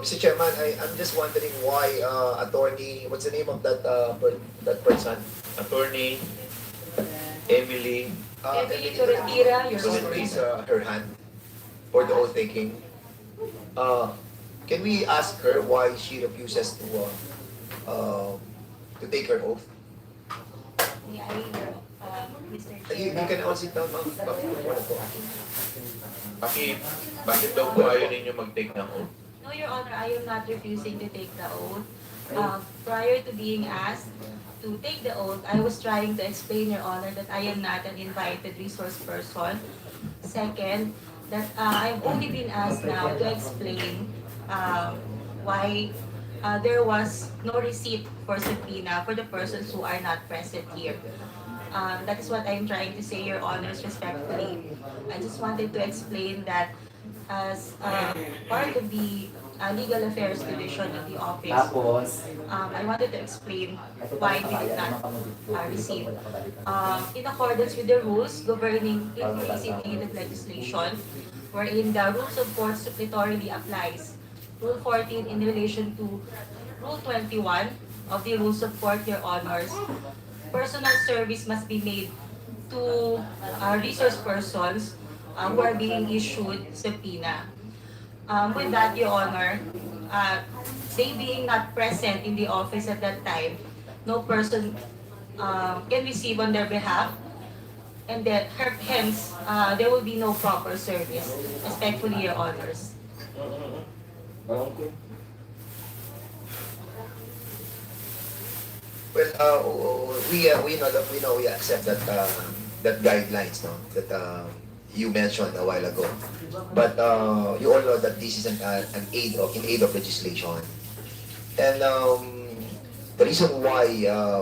Mr. Chairman, I'm just wondering why attorney, what's the name of that that person? Attorney Emily Emily Torrentira, Your Doesn't Honor. raise her hand for the oath taking. Can we ask her why she refuses to take her oath? May I, Mr. You Chair. can all sit down, ma'am. Bakit daw po ayaw ninyo mag-take ng oath? No, Your Honor, I am not refusing to take the oath. Prior to being asked to take the oath, I was trying to explain, Your Honor, that I am not an invited resource person. Second, that I've only been asked now to explain why there was no receipt for subpoena for the persons who are not present here. That is what I'm trying to say, Your Honors, respectfully. I just wanted to explain that as part of the Legal Affairs Division of the office, Tapos, I wanted to explain why we did not receive. In accordance with the rules governing inquisitive legislation, wherein the rules of court suppletorily applies. Rule 14 in relation to Rule 21 of the rules of court, Your Honors, personal service must be made to resource persons who are being issued subpoena. With that, Your Honor, they being not present in the office at that time, no person can receive on their behalf, and that hence there will be no proper service. Respectfully, Your Honors. Well, we know we accept that that guidelines, no, that you mentioned a while ago. But you all know that this is an aid of legislation, and the reason why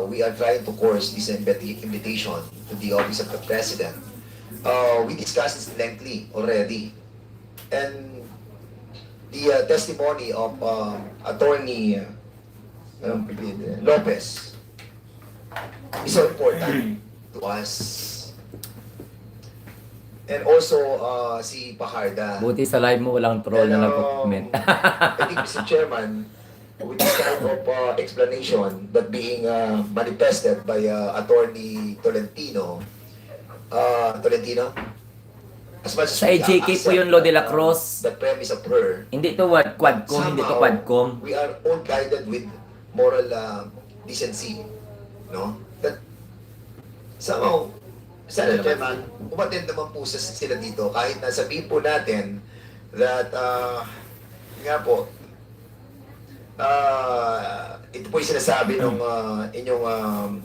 we are trying to course this invitation to the office of the president, we discussed this lengthily already, and the testimony of Attorney Lopez is so important to us. And also, si Fajarda. buti sa live mo walang troll na nag-comment. I think, Mr. Chairman, with this kind of explanation that being manifested by Attorney Tolentino, as much as Sa we AJK po yun, Lo de la Cruz. the premise of her, Hindi to quadcom, hindi to somehow, quadcom. we are all guided with moral decency, no? That somehow, Senator Chairman, umattend naman po sila dito kahit na sabihin po natin that nga po ito po yung sinasabi ng inyong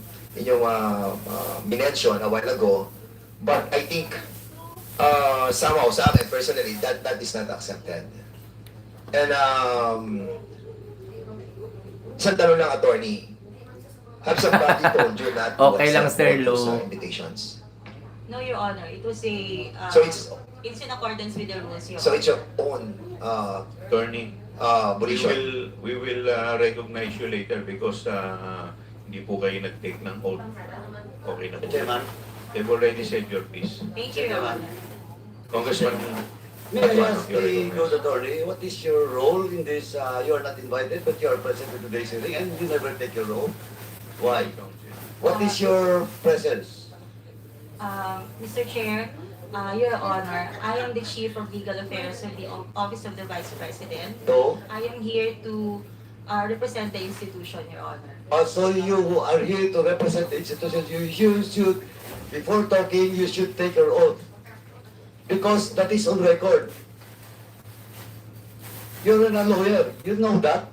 minention a while ago, but I think Somehow, sa akin, personally, that is not accepted. And, isang tanong lang, attorney. Have somebody told you not to Okay lang, accept Sir all those, Lou. invitations? No, Your Honor, it was a, So it's it's in accordance with the rules, Your so Honor. it's your own Attorney, volition. we will recognize you later because hindi po kayo nag-take ng oath. Okay na po. Chairman, They've already said your piece. Thank you, Your Honor. Congressman, may I ask you're the recognized. good attorney, what is your role in this? You are not invited, but you are present in today's hearing, and you never take your role. Why? What is your presence? Mr. Chair, Your Honor, I am the Chief of Legal Affairs of the Office of the Vice President. So, I am here to represent the institution, Your Honor. Also, you who are here to represent the institution, you should, before talking, you should take your oath. Because that is on record. You're not a lawyer, you know that.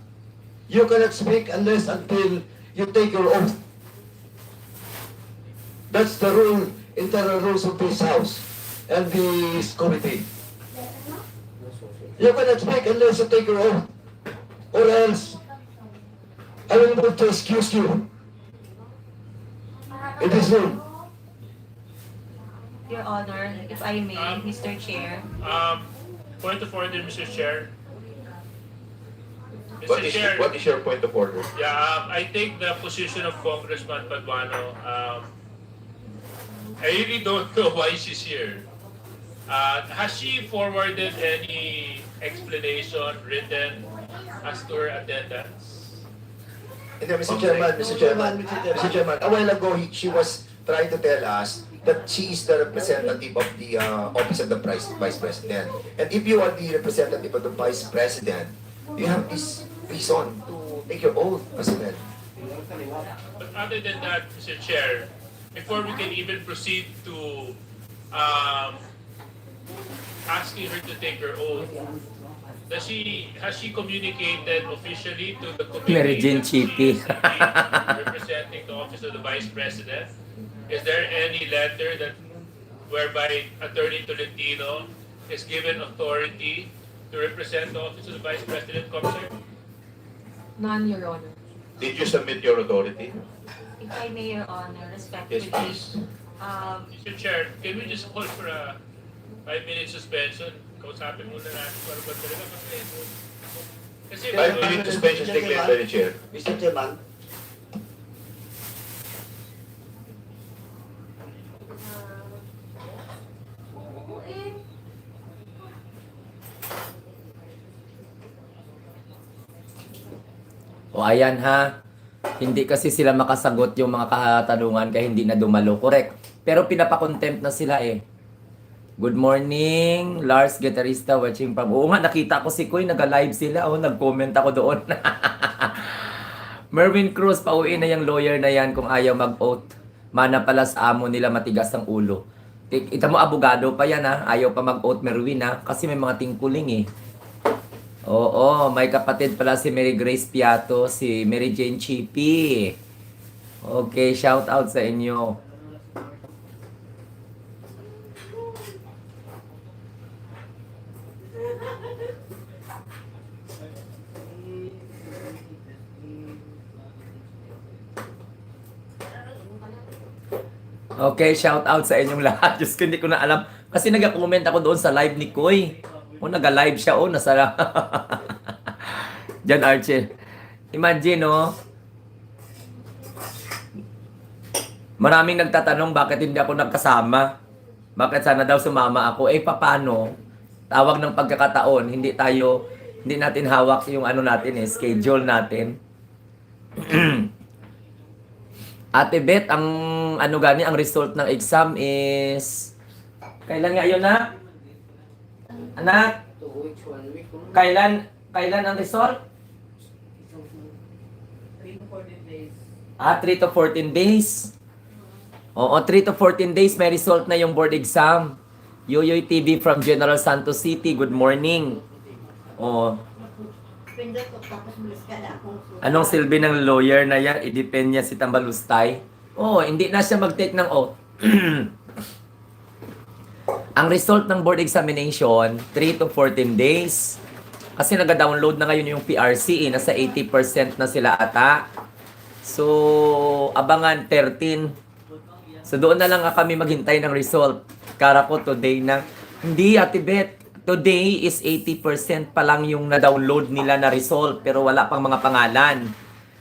You cannot speak unless until you take your oath. That's the rule, internal rules of this house and this committee. You cannot speak unless you take your oath. Or else, I will not to excuse you. It is rule. Your Honor, if I may, Mr. Chair. Point of order, Mr. Chair. What Mr. is, Chair, what is your point of order? yeah, I take the position of Congressman Paduano. I really don't know why she's here. Has she forwarded any explanation written as to her attendance? hindi, Mr. Chairman, a while ago, she was trying to tell us that she is the representative of the Office of the Vice President. And if you are the representative of the Vice President, you have this reason to take your oath, President. But other than that, Mr. Chair, before we can even proceed to asking her to take her oath, has she communicated officially to the committee Mary Jane that she Chippy. is representing the Office of the Vice President? Is there any letter that whereby Attorney Tolentino is given authority to represent the Office of the Vice President, Commissioner? None, Your Honor. Did you submit your authority? If I may, Your Honor, Yes, respectfully, please. Mr. Chair, can we just call for a 5-minute suspension? Kausapin muna natin para ba talaga kasi 5-minute suspension declared by the chair. Mr. Chairman, O ayan ha, hindi kasi sila makasagot yung mga katanungan kaya hindi na dumalo. Correct. Pero pinapakontempt na sila eh. Good morning, Lars Guitarista watching from... Oo nga, nakita ko si Koy, nag-live sila. Oh, nag-comment ako doon. Merwin Cruz, pauwi na yung lawyer na yan kung ayaw mag-oath. Mana pala sa amo nila matigas ang ulo. Ita mo, abogado pa yan ha. Ayaw pa mag-oath, Merwin ha. Kasi may mga tingkuling eh. Oo, may kapatid pala si Mary Grace Piato, si Mary Jane Chippy. Okay, shout out sa inyo. Okay, shout out sa inyong lahat. Diyos ko, hindi ko na alam. Kasi nag-comment ako doon sa live ni Koy. O, nag-live siya. O, nasa... Diyan, Archie. Imagine, no? Maraming nagtatanong bakit hindi ako nagkasama. Bakit sana daw sumama ako. Eh, paano? Tawag ng pagkakataon. Hindi natin hawak yung ano natin eh, schedule natin. Ate Beth, ang ano gani, ang result ng exam is... Kailan nga yun, na? Anak? Kailan ang result? 3 to 14 days. 3 to 14 days. Oo, 3 to 14 days may result na yung board exam. Yoyoy TV from General Santos City, good morning. Oo. Anong silbi ng lawyer na yan? I-depend niya si Tambalustay. Oo, hindi na siya mag-take ng oath. Ang result ng board examination, 3 to 14 days. Kasi nag-download na ngayon yung PRC, nasa 80% na sila ata. So, abangan 13. So, doon na lang kami maghintay ng result. Kara ko today na. Hindi, Ate Beth. Today is 80% pa lang yung na-download nila na result. Pero wala pang mga pangalan.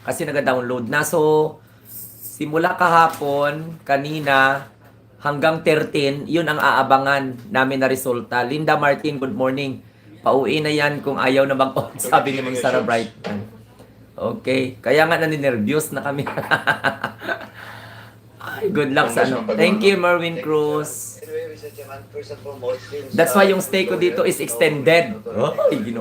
Kasi nag-download na. So, simula kahapon, kanina, hanggang 13, yun ang aabangan namin na resulta. Linda Martin, good morning. Pauwi na yan kung ayaw na mag-on, sabi ni Mang Sarah Brightman. Okay. Kaya nga naninervyos na kami. Ay, good luck sa ano. Thank you, Merwin Cruz. Anyway, Mr. Chairman, first and foremost, since, That's why yung stay ko dito is extended.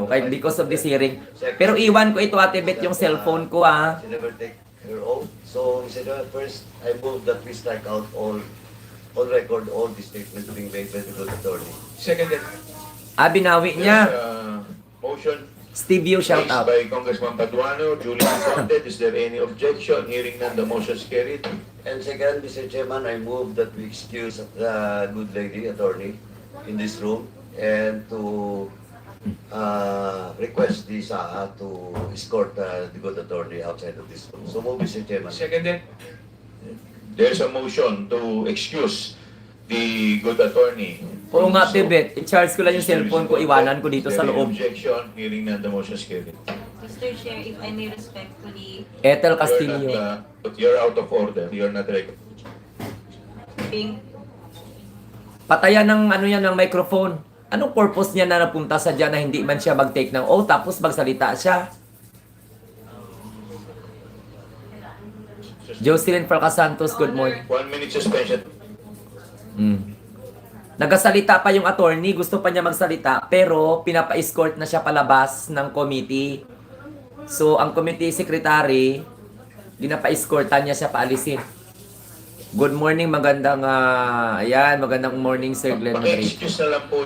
Ay, because of this hearing. Pero iwan ko ito, Ate Beth, yung cellphone ko, ah. she never take her oath. So, Mr. Chairman, first, I move that we strike out on record all the statements being made by the good attorney. Seconded. Binawi There's niya. a motion Steve Yu, shout raised out. by Congressman Paduano, duly seconded. Is there any objection? Hearing none, the motion is carried. And second, Mr. Chairman, I move that we excuse the good lady attorney in this room and to request the SARA to escort the good attorney outside of this room. So move, Mr. Chairman. Seconded. There's a motion to excuse the good attorney. Oo nga, Ate Beth. I-charge ko lang yung cellphone ko. Iwanan ko dito Is sa there any loob. objection? Hearing none, the motion is carried. Mr. Chair, if I may respectfully Ethel Castillo. You're out of order. You're not ready. being Patayan ng ano yan ng microphone. Anong purpose niya na napunta sa dyan na hindi man siya mag-take ng oath tapos magsalita siya? Jocelyn Falcasantos, good morning. 1 minute suspension. Nagasalita pa yung attorney, gusto pa niya magsalita, pero pinapa-escort na siya palabas ng committee. So, ang committee secretary, dinapa-escortan niya siya paalisin. Good morning, magandang morning Sir Glenn Madrid. Paki-excuse na lang po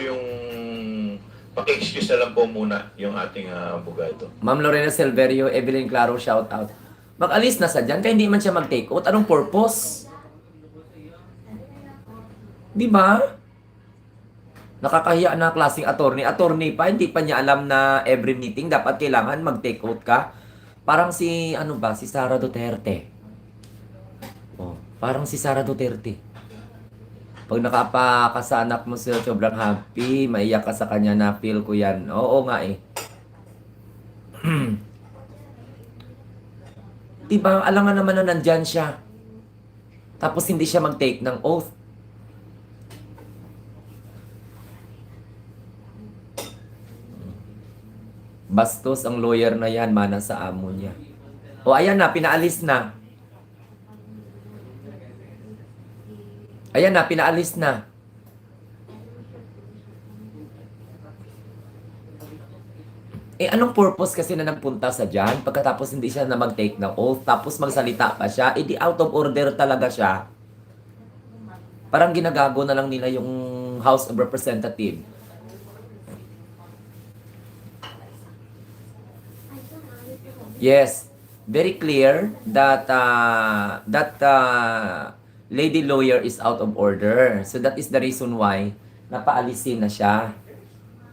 paki-excuse na lang po muna yung ating abogado. Ma'am Lorena Silverio, Evelyn Claro, shout out. Mag-alis na sa dyan, kaya hindi man siya mag-take out. Anong purpose? Di ba? Nakakahiya na klaseng attorney. Attorney pa, hindi pa niya alam na every meeting dapat kailangan mag-take out ka. Parang si, si Sara Duterte. Oh, parang si Sara Duterte. Pag nakapaka sa anak mo sila, sobrang happy, maiyak ka sa kanya na feel ko yan. Oo nga eh. Diba, alangan naman na nandyan siya. Tapos hindi siya mag-take ng oath. Bastos ang lawyer na yan, mana sa amo niya. O ayan na, pinaalis na. Ayan na, pinaalis na. Eh, anong purpose kasi na nagpunta sa dyan? Pagkatapos hindi siya na mag-take ng oath, tapos magsalita pa siya, edi out of order talaga siya. Parang ginagago na lang nila yung House of Representatives. Yes, very clear that lady lawyer is out of order. So that is the reason why napaalisin na siya.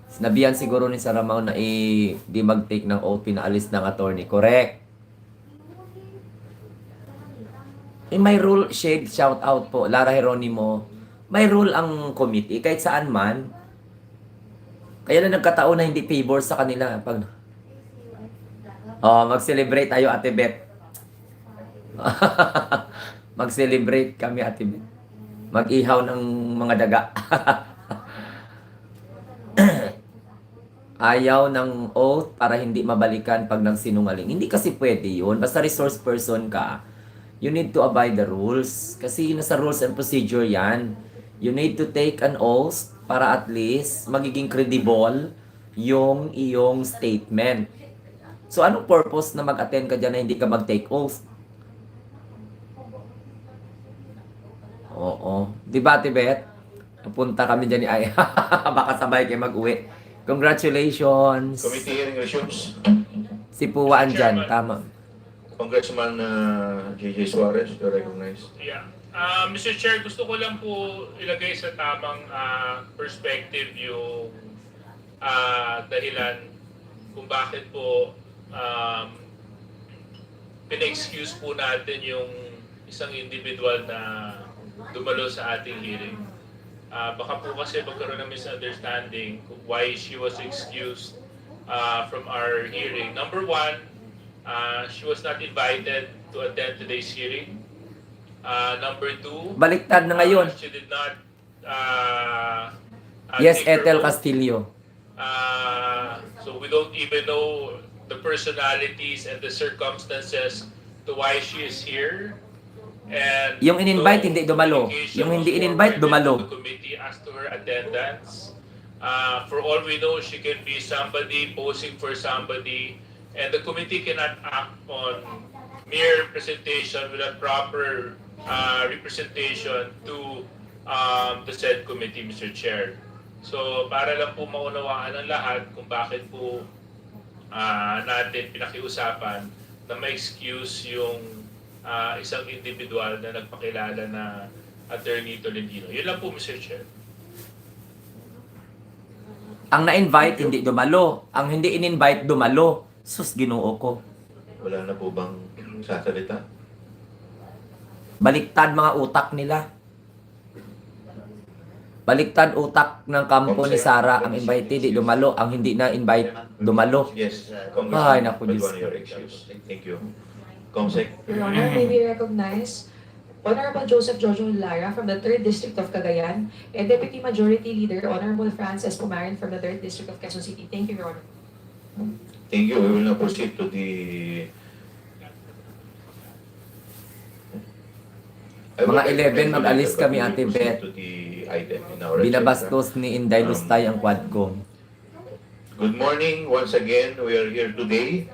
Sinabihan siguro ni Sarah Mau na di mag-take ng oath, pinaalis ng attorney. Correct. May rule, shade, shout out po, Lara Geronimo. May rule ang committee, kahit saan man. Kaya na nagkataon na hindi favor sa kanila. Mag-celebrate tayo, Ate Beth. Mag-celebrate kami, Ate Beth. Mag-ihaw ng mga daga. Ayaw ng oath para hindi mabalikan pag nagsinungaling. Hindi kasi pwede yun. Basta resource person ka, you need to abide the rules. Kasi nasa rules and procedure yan. You need to take an oath para at least magiging credible yung iyong statement. So, anong purpose na mag-attend ka dyan na hindi ka mag-take oath? Oo. Diba, Tibet? Napunta kami dyan ni Ay. Baka sabay kayo mag-uwi. Congratulations. Committee hearing resumes. Si Puwaan dyan. Tama. Congressman J.J. Suarez, you're recognized. Yeah. Mr. Chair, gusto ko lang po ilagay sa tamang perspective yung dahilan kung bakit po pina-excuse po natin yung isang individual na dumalo sa ating hearing. Baka po kasi magkaroon ng misunderstanding why she was excused from our hearing. Number one, she was not invited to attend today's hearing. Number two, Baliktad na ngayon. she did not Yes, take her Ethel oath. Castillo. So we don't even know the personalities and the circumstances to why she is here. And Yung in-invite, hindi dumalo. communication Yung hindi was in-invite, forwarded dumalo. to the committee as to her attendance. For all we know, she can be somebody posing for somebody, and the committee cannot act on mere presentation without proper representation to the said committee, Mr. Chair. So, para lang po maunawaan ng lahat kung bakit po natin pinakiusapan na ma-excuse yung isang individual na nagpakilala na Attorney Tolentino. Yun lang po, Mr. Chair. Ang na-invite, hindi dumalo. Ang hindi in-invite, dumalo. Sus, ginoo ko. Wala na po bang sasalita? Baliktad mga utak nila. Baliktad utak ng kampo ni SARA. Ang invited, di dumalo. Ang hindi na-invite, dumalo. Yes, Ay, Congressman naku, Diyos. Paduano, your excuse. Thank you. Comsec. Your Honor, may we recognize Honorable Joseph Jojo Lara from the 3rd District of Cagayan and Deputy Majority Leader Honorable Frances Pumarin from the 3rd District of Quezon City. Thank you, Your Honor. Thank you. We will now proceed to the... Mga 11 mag-alis kami, Ate Proceed Beth. to the item in our agenda. Binabastos ni Inday Lustay ang Quadcom. Good morning. Once again, we are here today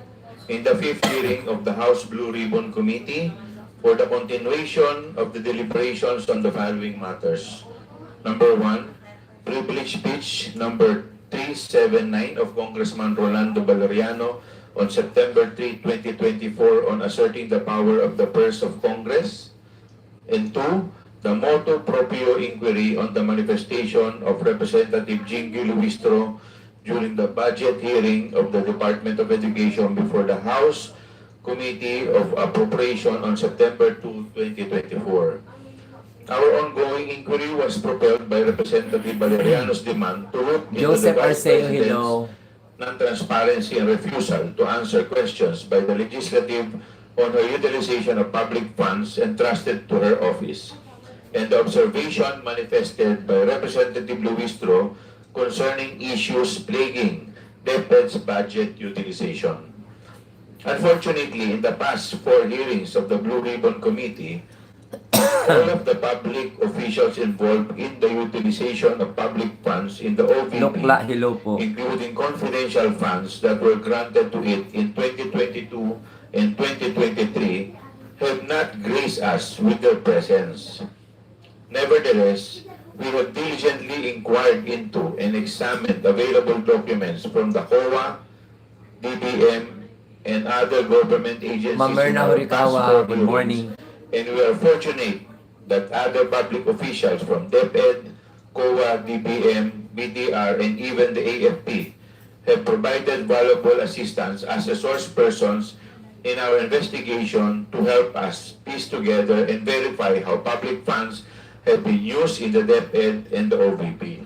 in the 5th hearing of the House Blue Ribbon Committee for the continuation of the deliberations on the following matters. Number 1, privilege speech number 379 of Congressman Rolando Valeriano on September 3, 2024 on asserting the power of the purse of Congress. And 2, the motu proprio inquiry on the manifestation of Representative Jingy Luistro during the budget hearing of the Department of Education before the House Committee of Appropriation on September 2, 2024. Our ongoing inquiry was propelled by Representative Valeriano's demand to look into Joseph the Vice Arceo, President's hello. non-transparency and refusal to answer questions by the legislative on her utilization of public funds entrusted to her office, and the observation manifested by Representative Luistro concerning issues plaguing DepEd's budget utilization. Unfortunately, in the past 4 hearings of the Blue Ribbon Committee, all of the public officials involved in the utilization of public funds in the OVP, Lokla, hello po. including confidential funds that were granted to it in 2022 and 2023, have not graced us with their presence. Nevertheless, we have diligently inquired into and examined available documents from the COA, DBM, and other government agencies Ma'am in Myrna our past 4 Horikawa, good hearings. morning. And we are fortunate that other public officials from DepEd, COA, DBM, BTR, and even the AFP have provided valuable assistance as a source persons in our investigation to help us piece together and verify how public funds have been used in the DepEd and the OVP.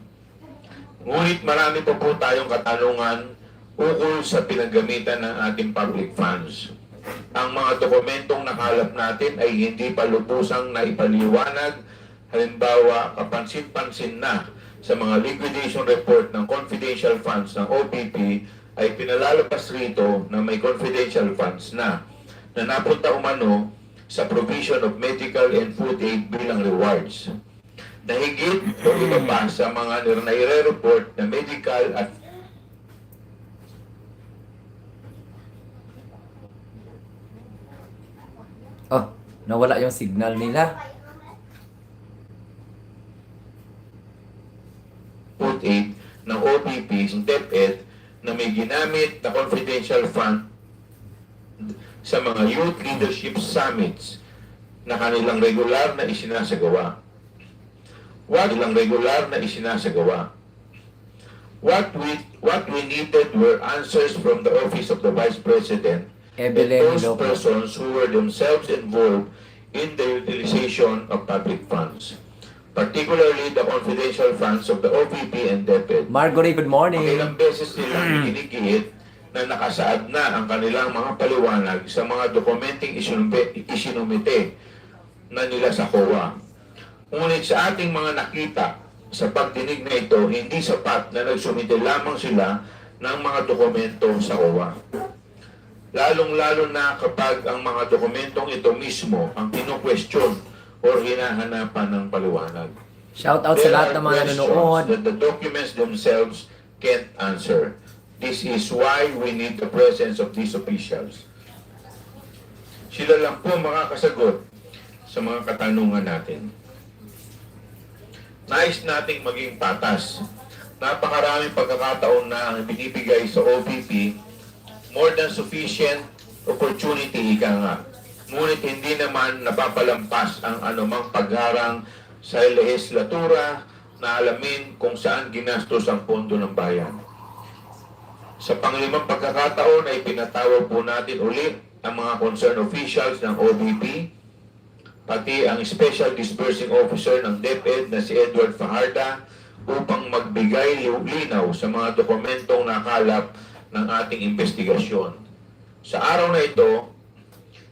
Ngunit marami pa po tayong katanungan ukol sa pinagamitan ng ating public funds. Ang mga dokumentong nakalap natin ay hindi pa lubusang naipaliwanag. Halimbawa, kapansin-pansin na sa mga liquidation report ng confidential funds ng OPP ay pinalalabas rito na may confidential funds na napunta umano sa provision of medical and food aid bilang rewards. Nahigit o iba pa sa mga nire-report na medical at Oh, nawala yung signal nila. food aid ng OPP, ng DepEd, na may ginamit na confidential fund sa mga youth leadership summits na kanilang regular na isinasagawa. What we needed were answers from the Office of the Vice President and Evelyn, those hello po. persons who were themselves involved in the utilization of public funds, particularly the confidential funds of the OVP and DepEd. Margorie, good morning. Ilang beses nilang ikinigit na nakasaad na ang kanilang mga paliwanag sa mga dokumenteng isinumite na nila sa COA. Ngunit sa ating mga nakita sa pagdinig na ito, hindi sapat na nagsumite lamang sila ng mga dokumento sa COA. Lalong-lalo na kapag ang mga dokumentong ito mismo ang kinu-question o hinahanapan ng paliwanag. Shout out sa lahat ng mga nanonood. That the documents themselves can't answer. This is why we need the presence of these officials. Sila lang po makakasagot sa mga katanungan natin. Nais nating maging patas. Napakaraming pagkakataon na ang binibigay sa OVP, more than sufficient opportunity, ika nga. Ngunit hindi naman napapalampas ang anumang pagharang sa lehislatura na alamin kung saan ginastos ang pondo ng bayan. Sa panglimang pagkakataon ay pinatawag po natin ulit ang mga concerned officials ng OVP, pati ang Special Disbursing Officer ng DepEd na si Edward Fajarda upang magbigay linaw sa mga dokumentong nakalap ng ating investigasyon. Sa araw na ito,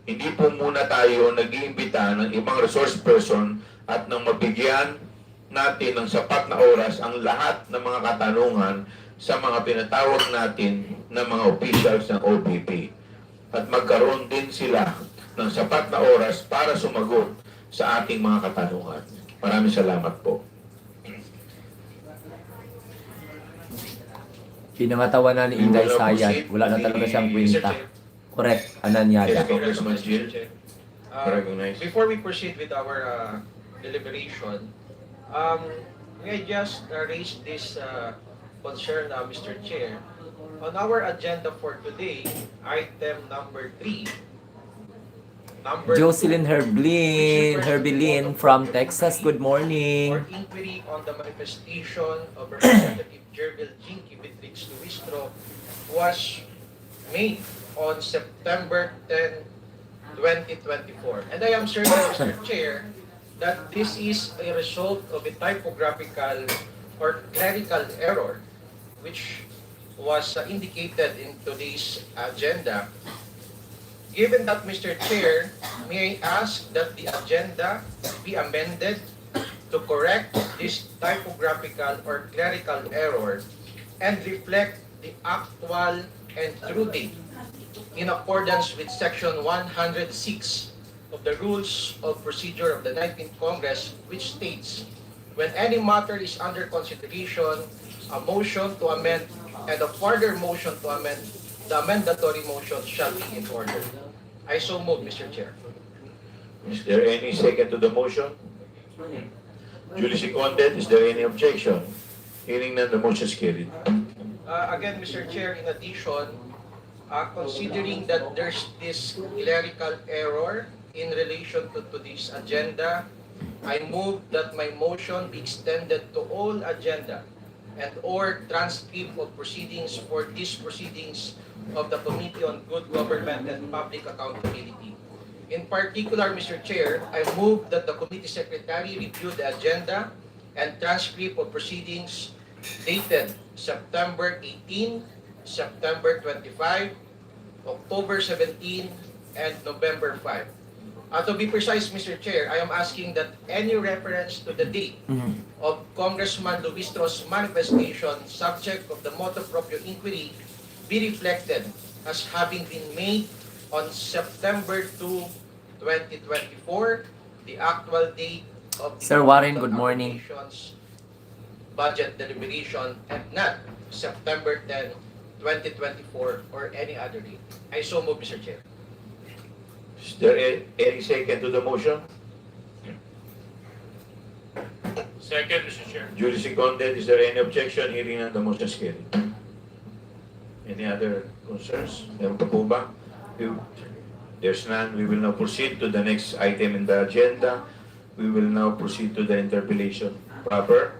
hindi po muna tayo nag-iimbita ng ibang resource person at nang mabigyan natin ng sapat na oras ang lahat ng mga katanungan sa mga pinatawag natin ng mga officials ng OVP. At magkaroon din sila ng sapat na oras para sumagot sa ating mga katanungan. Maraming salamat po. Pinangatawa na ni Inday Sayat. Wala na talaga siyang kwenta. Correct, Ananyada. Yes, Congressman Jill. Uh, Before we proceed with our deliberation, may I just raise this concern, Mr. Chair. On our agenda for today, item number 3, Jocelyn Herbilin from Texas, good morning. for inquiry on the manifestation of Representative Jervil Jinky Beatrix Luistro was made on September 10, 2024. And I am certain, Mr. Chair, that this is a result of a typographical or clerical error which was indicated in today's agenda. Given that, Mr. Chair, may I ask that the agenda be amended to correct this typographical or clerical error and reflect the actual and true date in accordance with Section 106 of the Rules of Procedure of the 19th Congress, which states, when any matter is under consideration, a motion to amend and a further motion to amend the amendatory motion shall be in order. I so move, Mr. Chair. Is there any second to the motion? Duly seconded. Is there any objection? Hearing none, the motion is carried. Again, Mr. Chair, in addition, considering that there's this clerical error in relation to this agenda, I move that my motion be extended to all agenda and or transcript of proceedings for these proceedings of the Committee on Good Government and Public Accountability. In particular, Mr. Chair, I move that the committee secretary review the agenda and transcript of proceedings dated September 18, September 25, October 17, and November 5. To be precise, Mr. Chair, I am asking that any reference to the date of Congressman Luistro's manifestation subject of the motu proprio inquiry be reflected as having been made on September 2, 2024, the actual date of the Sir Warren, good morning. Budget deliberation, and not September 10, 2024 or any other date. I so move, Mr. Chair. Is there any second to the motion? Second, Mr. Chair. Duly seconded. Is there any objection? Hearing none, the motion is carried. Any other concerns? Meron pa po ba? There's none. We will now proceed to the next item in the agenda. We will now proceed to the interpellation proper.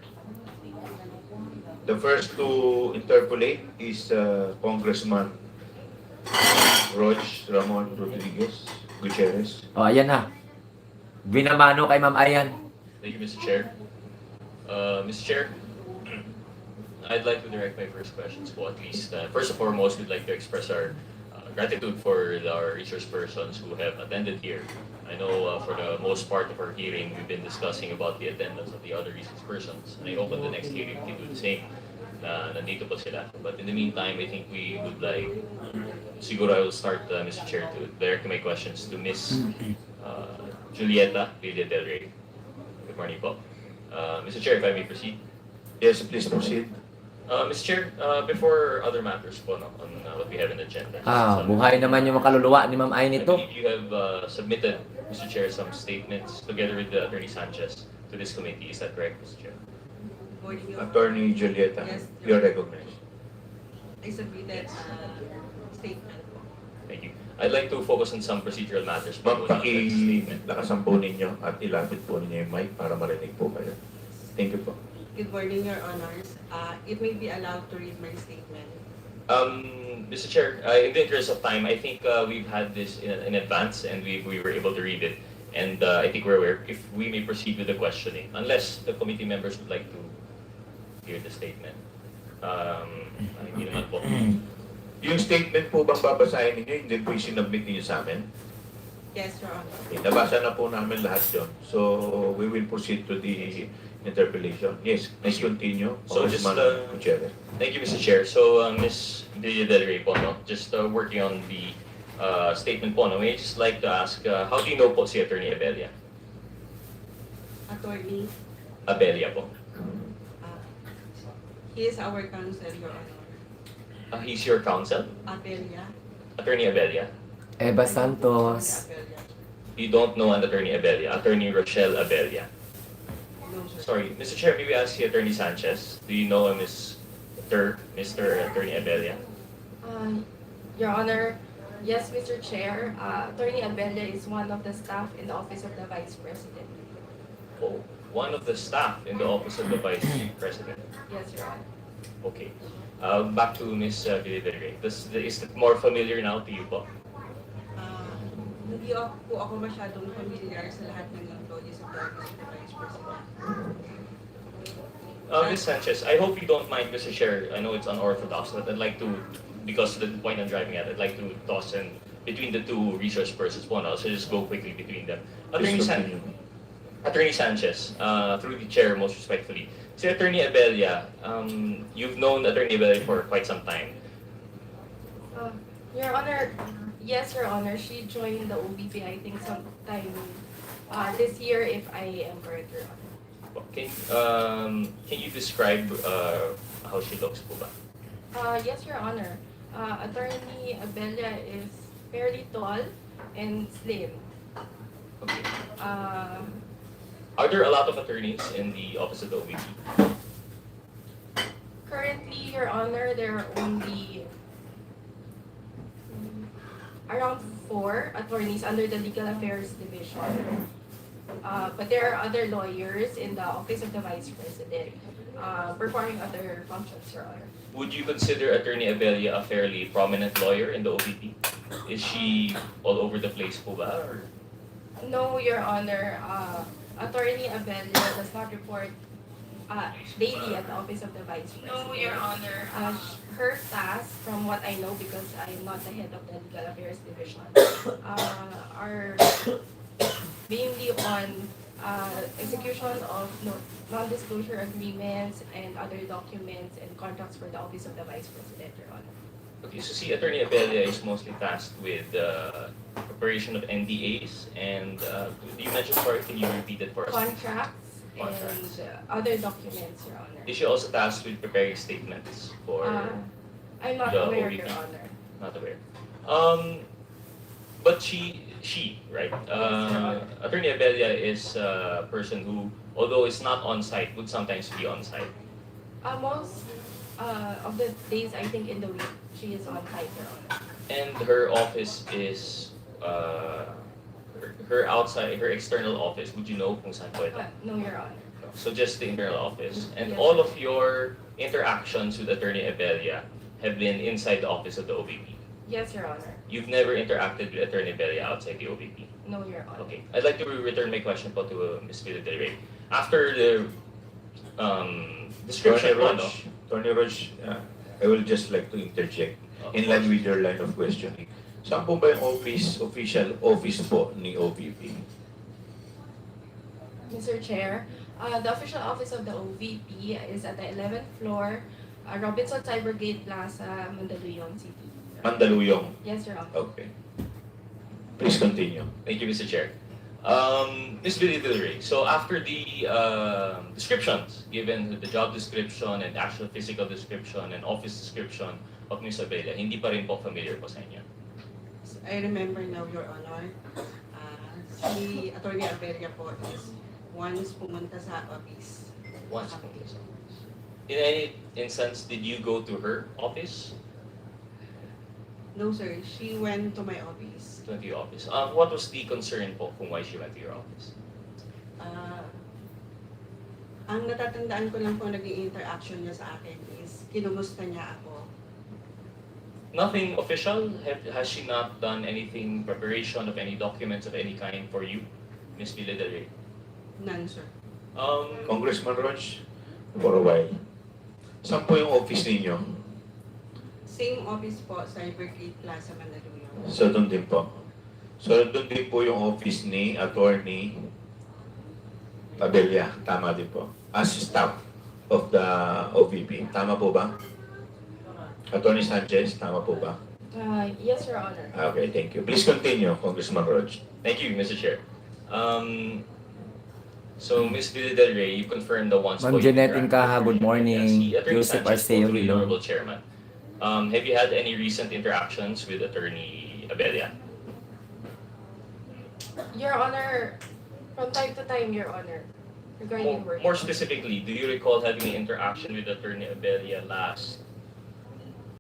The first to interpolate is Congressman Ramon Rodriguez Gutierrez. O, ayan na. Binamano kay Ma'am Ayan. Thank you, Mr. Chair. Mr. Chair, I'd like to direct my first questions po at least. First and foremost, we'd like to express our gratitude for our resource persons who have attended here. I know for the most part of our hearing, we've been discussing about the attendance of the other resource persons. And I hope at the next hearing we can do the same. Nandito po sila. But in the meantime, I think we would like, siguro I will start, Mr. Chair, to direct my questions to Ms. Julieta Villa Del Rey. Good morning po. Mr. Chair, if I may proceed. Yes, please proceed. Mr. Chair, before other matters po no, on what we have in the agenda. Buhay naman yung makaluluwa ni Ma'am Ayan I ito. believe you have submitted, Mr. Chair, some statements together with Attorney Sanchez to this committee. Is that correct, Mr. Chair? Attorney Julieta, Yes. you're recognized. I submitted statement po. Thank you. I'd like to focus on some procedural matters. po on that statement. Nakasampo ninyo at ilapit po ninyo yung mic para marinig po kayo. Thank you po. Good morning, Your Honors. It may be allowed to read my statement. Mr. Chair, in the interest of time, I think we've had this in advance and we were able to read it. And I think we're aware if we may proceed with the questioning, unless the committee members would like to hear the statement. Hindi naman po. Yung statement po bang babasahin ninyo, hindi po yung sinubmit ninyo sa amin? Yes, Your Honor. Okay, nabasa na po namin lahat yun. So, we will proceed to the interpellation. Yes, let's continue. So, just, Congressman Gutierrez. Thank you, Mr. Chair. So, Ms. Villa Del Rey po, no? Just working on the statement po, no? May I just like to ask, how do you know po si Attorney Abella? Attorney, Abella po. he is our counsel, Your Honor. He's your counsel? Apelia. Attorney Abella? Eva Santos. Apelia. You don't know an Attorney Abella, Attorney Rochelle Abella. No, sir. Sorry, Mr. Chair, maybe ask si Attorney Sanchez. Do you know Mr. Attorney Abella? Your Honor, yes, Mr. Chair. Attorney Abella is one of the staff in the Office of the Vice President. Oh, one of the staff in the Office of the Vice President. Yes, Your Honor. Okay. Back to Ms. Villa Del Rey. Is it more familiar now to you po? Hindi po ako masyadong familiar sa lahat ng employees of the Office of the Vice President. Ms. Sanchez, I hope you don't mind, Mr. Chair. I know it's unorthodox, but I'd like to, because of the point I'm driving at, I'd like to toss in between the two resource persons. One, I'll just go quickly between them. Attorney Sanchez, through the chair, most respectfully. Si Attorney Abella, you've known Attorney Abella for quite some time. Your Honor, yes, Your Honor. She joined the OBP, I think, sometime this year, if I am correct, Your Honor. Can you describe how she looks po ba? Yes, Your Honor. Attorney Abella is fairly tall and slim. Okay. Are there a lot of attorneys in the Office of the OVP? Currently, Your Honor, there are only around 4 attorneys under the Legal Affairs Division. But there are other lawyers in the Office of the Vice President performing other functions, Your Honor. Would you consider Attorney Abella a fairly prominent lawyer in the OVP? Is she all over the place po ba? Or? No, Your Honor. Attorney Abella does not report daily at the Office of the Vice President. No, Your Honor. Her tasks, from what I know, because I'm not the head of the Legal Affairs Division, are mainly on execution of non-disclosure agreements and other documents and contracts for the Office of the Vice President, Your Honor. Okay, so see, Attorney Abella is mostly tasked with preparation of NDAs and you mentioned, sorry, can you repeat it for us? Contracts Contracts. and other documents, Your Honor. Is she also tasked with preparing statements for I'm not the aware, OVP? Your Honor. Not aware. But she, right? Attorney Abella is a person who, although is not on site, would sometimes be on site. Most of the days, I think, in the week, she is on site, Your Honor. And her office is her outside, her external office, would you know kung saan po ito? No, Your Honor. So just the internal office. And Yes. all of your interactions with Attorney Abella have been inside the office of the OVP. Yes, Your Honor. You've never interacted with Attorney Abella outside the OVP. No, Your Honor. Okay. I'd like to return my question po to Ms. Villa Del Rey. After the description po, no? Tony Rog, I will just like to interject in line with your line of questioning. Saan po ba yung official office po ni OVP? Mr. Chair, the official office of the OVP is at the 11th floor, Robinson Cybergate Plaza, Mandaluyong City. Mandaluyong. Yes, Your Honor. Okay. Please continue. Thank you, Mr. Chair. Ms. Villa Del Rey, so after the descriptions, given the job description and actual physical description and office description of Ms. Abella, hindi pa rin po familiar po sa inyo? I remember now, Your Honor. Si Attorney Abella po is once pumunta sa office. Once. In any instance, did you go to her office? No, sir. She went to my office. To the office. What was the concern po kung why she went to your office? Ang natatandaan ko lang po naging interaction niya sa akin is kinumusta niya ako. Nothing official? Has she not done anything, preparation of any documents of any kind for you, Ms. Villa Del Rey? None, sir. Congressman Rog, for a while. Saan po yung office ninyo? Same office po, Cybergate Plaza, Mandaluyong. So, doon din po. So, doon din po yung office ni Attorney Abella. Tama din po. As staff of the OVP. Tama po ba? Attorney Sanchez, tama po ba? Yes, Your Honor. Okay, thank you. Please continue, Congressman Rog. Thank you, Mr. Chair. So, Ms. Villa Del Rey, you confirmed the once Ma'am Jeanette Incaha, good morning. Yusuf Arceo, the hello. Honorable Chairman. Have you had any recent interactions with Attorney Abella? Your Honor, from time to time, Your Honor, regarding work. More specifically, do you recall having an interaction with Attorney Abella last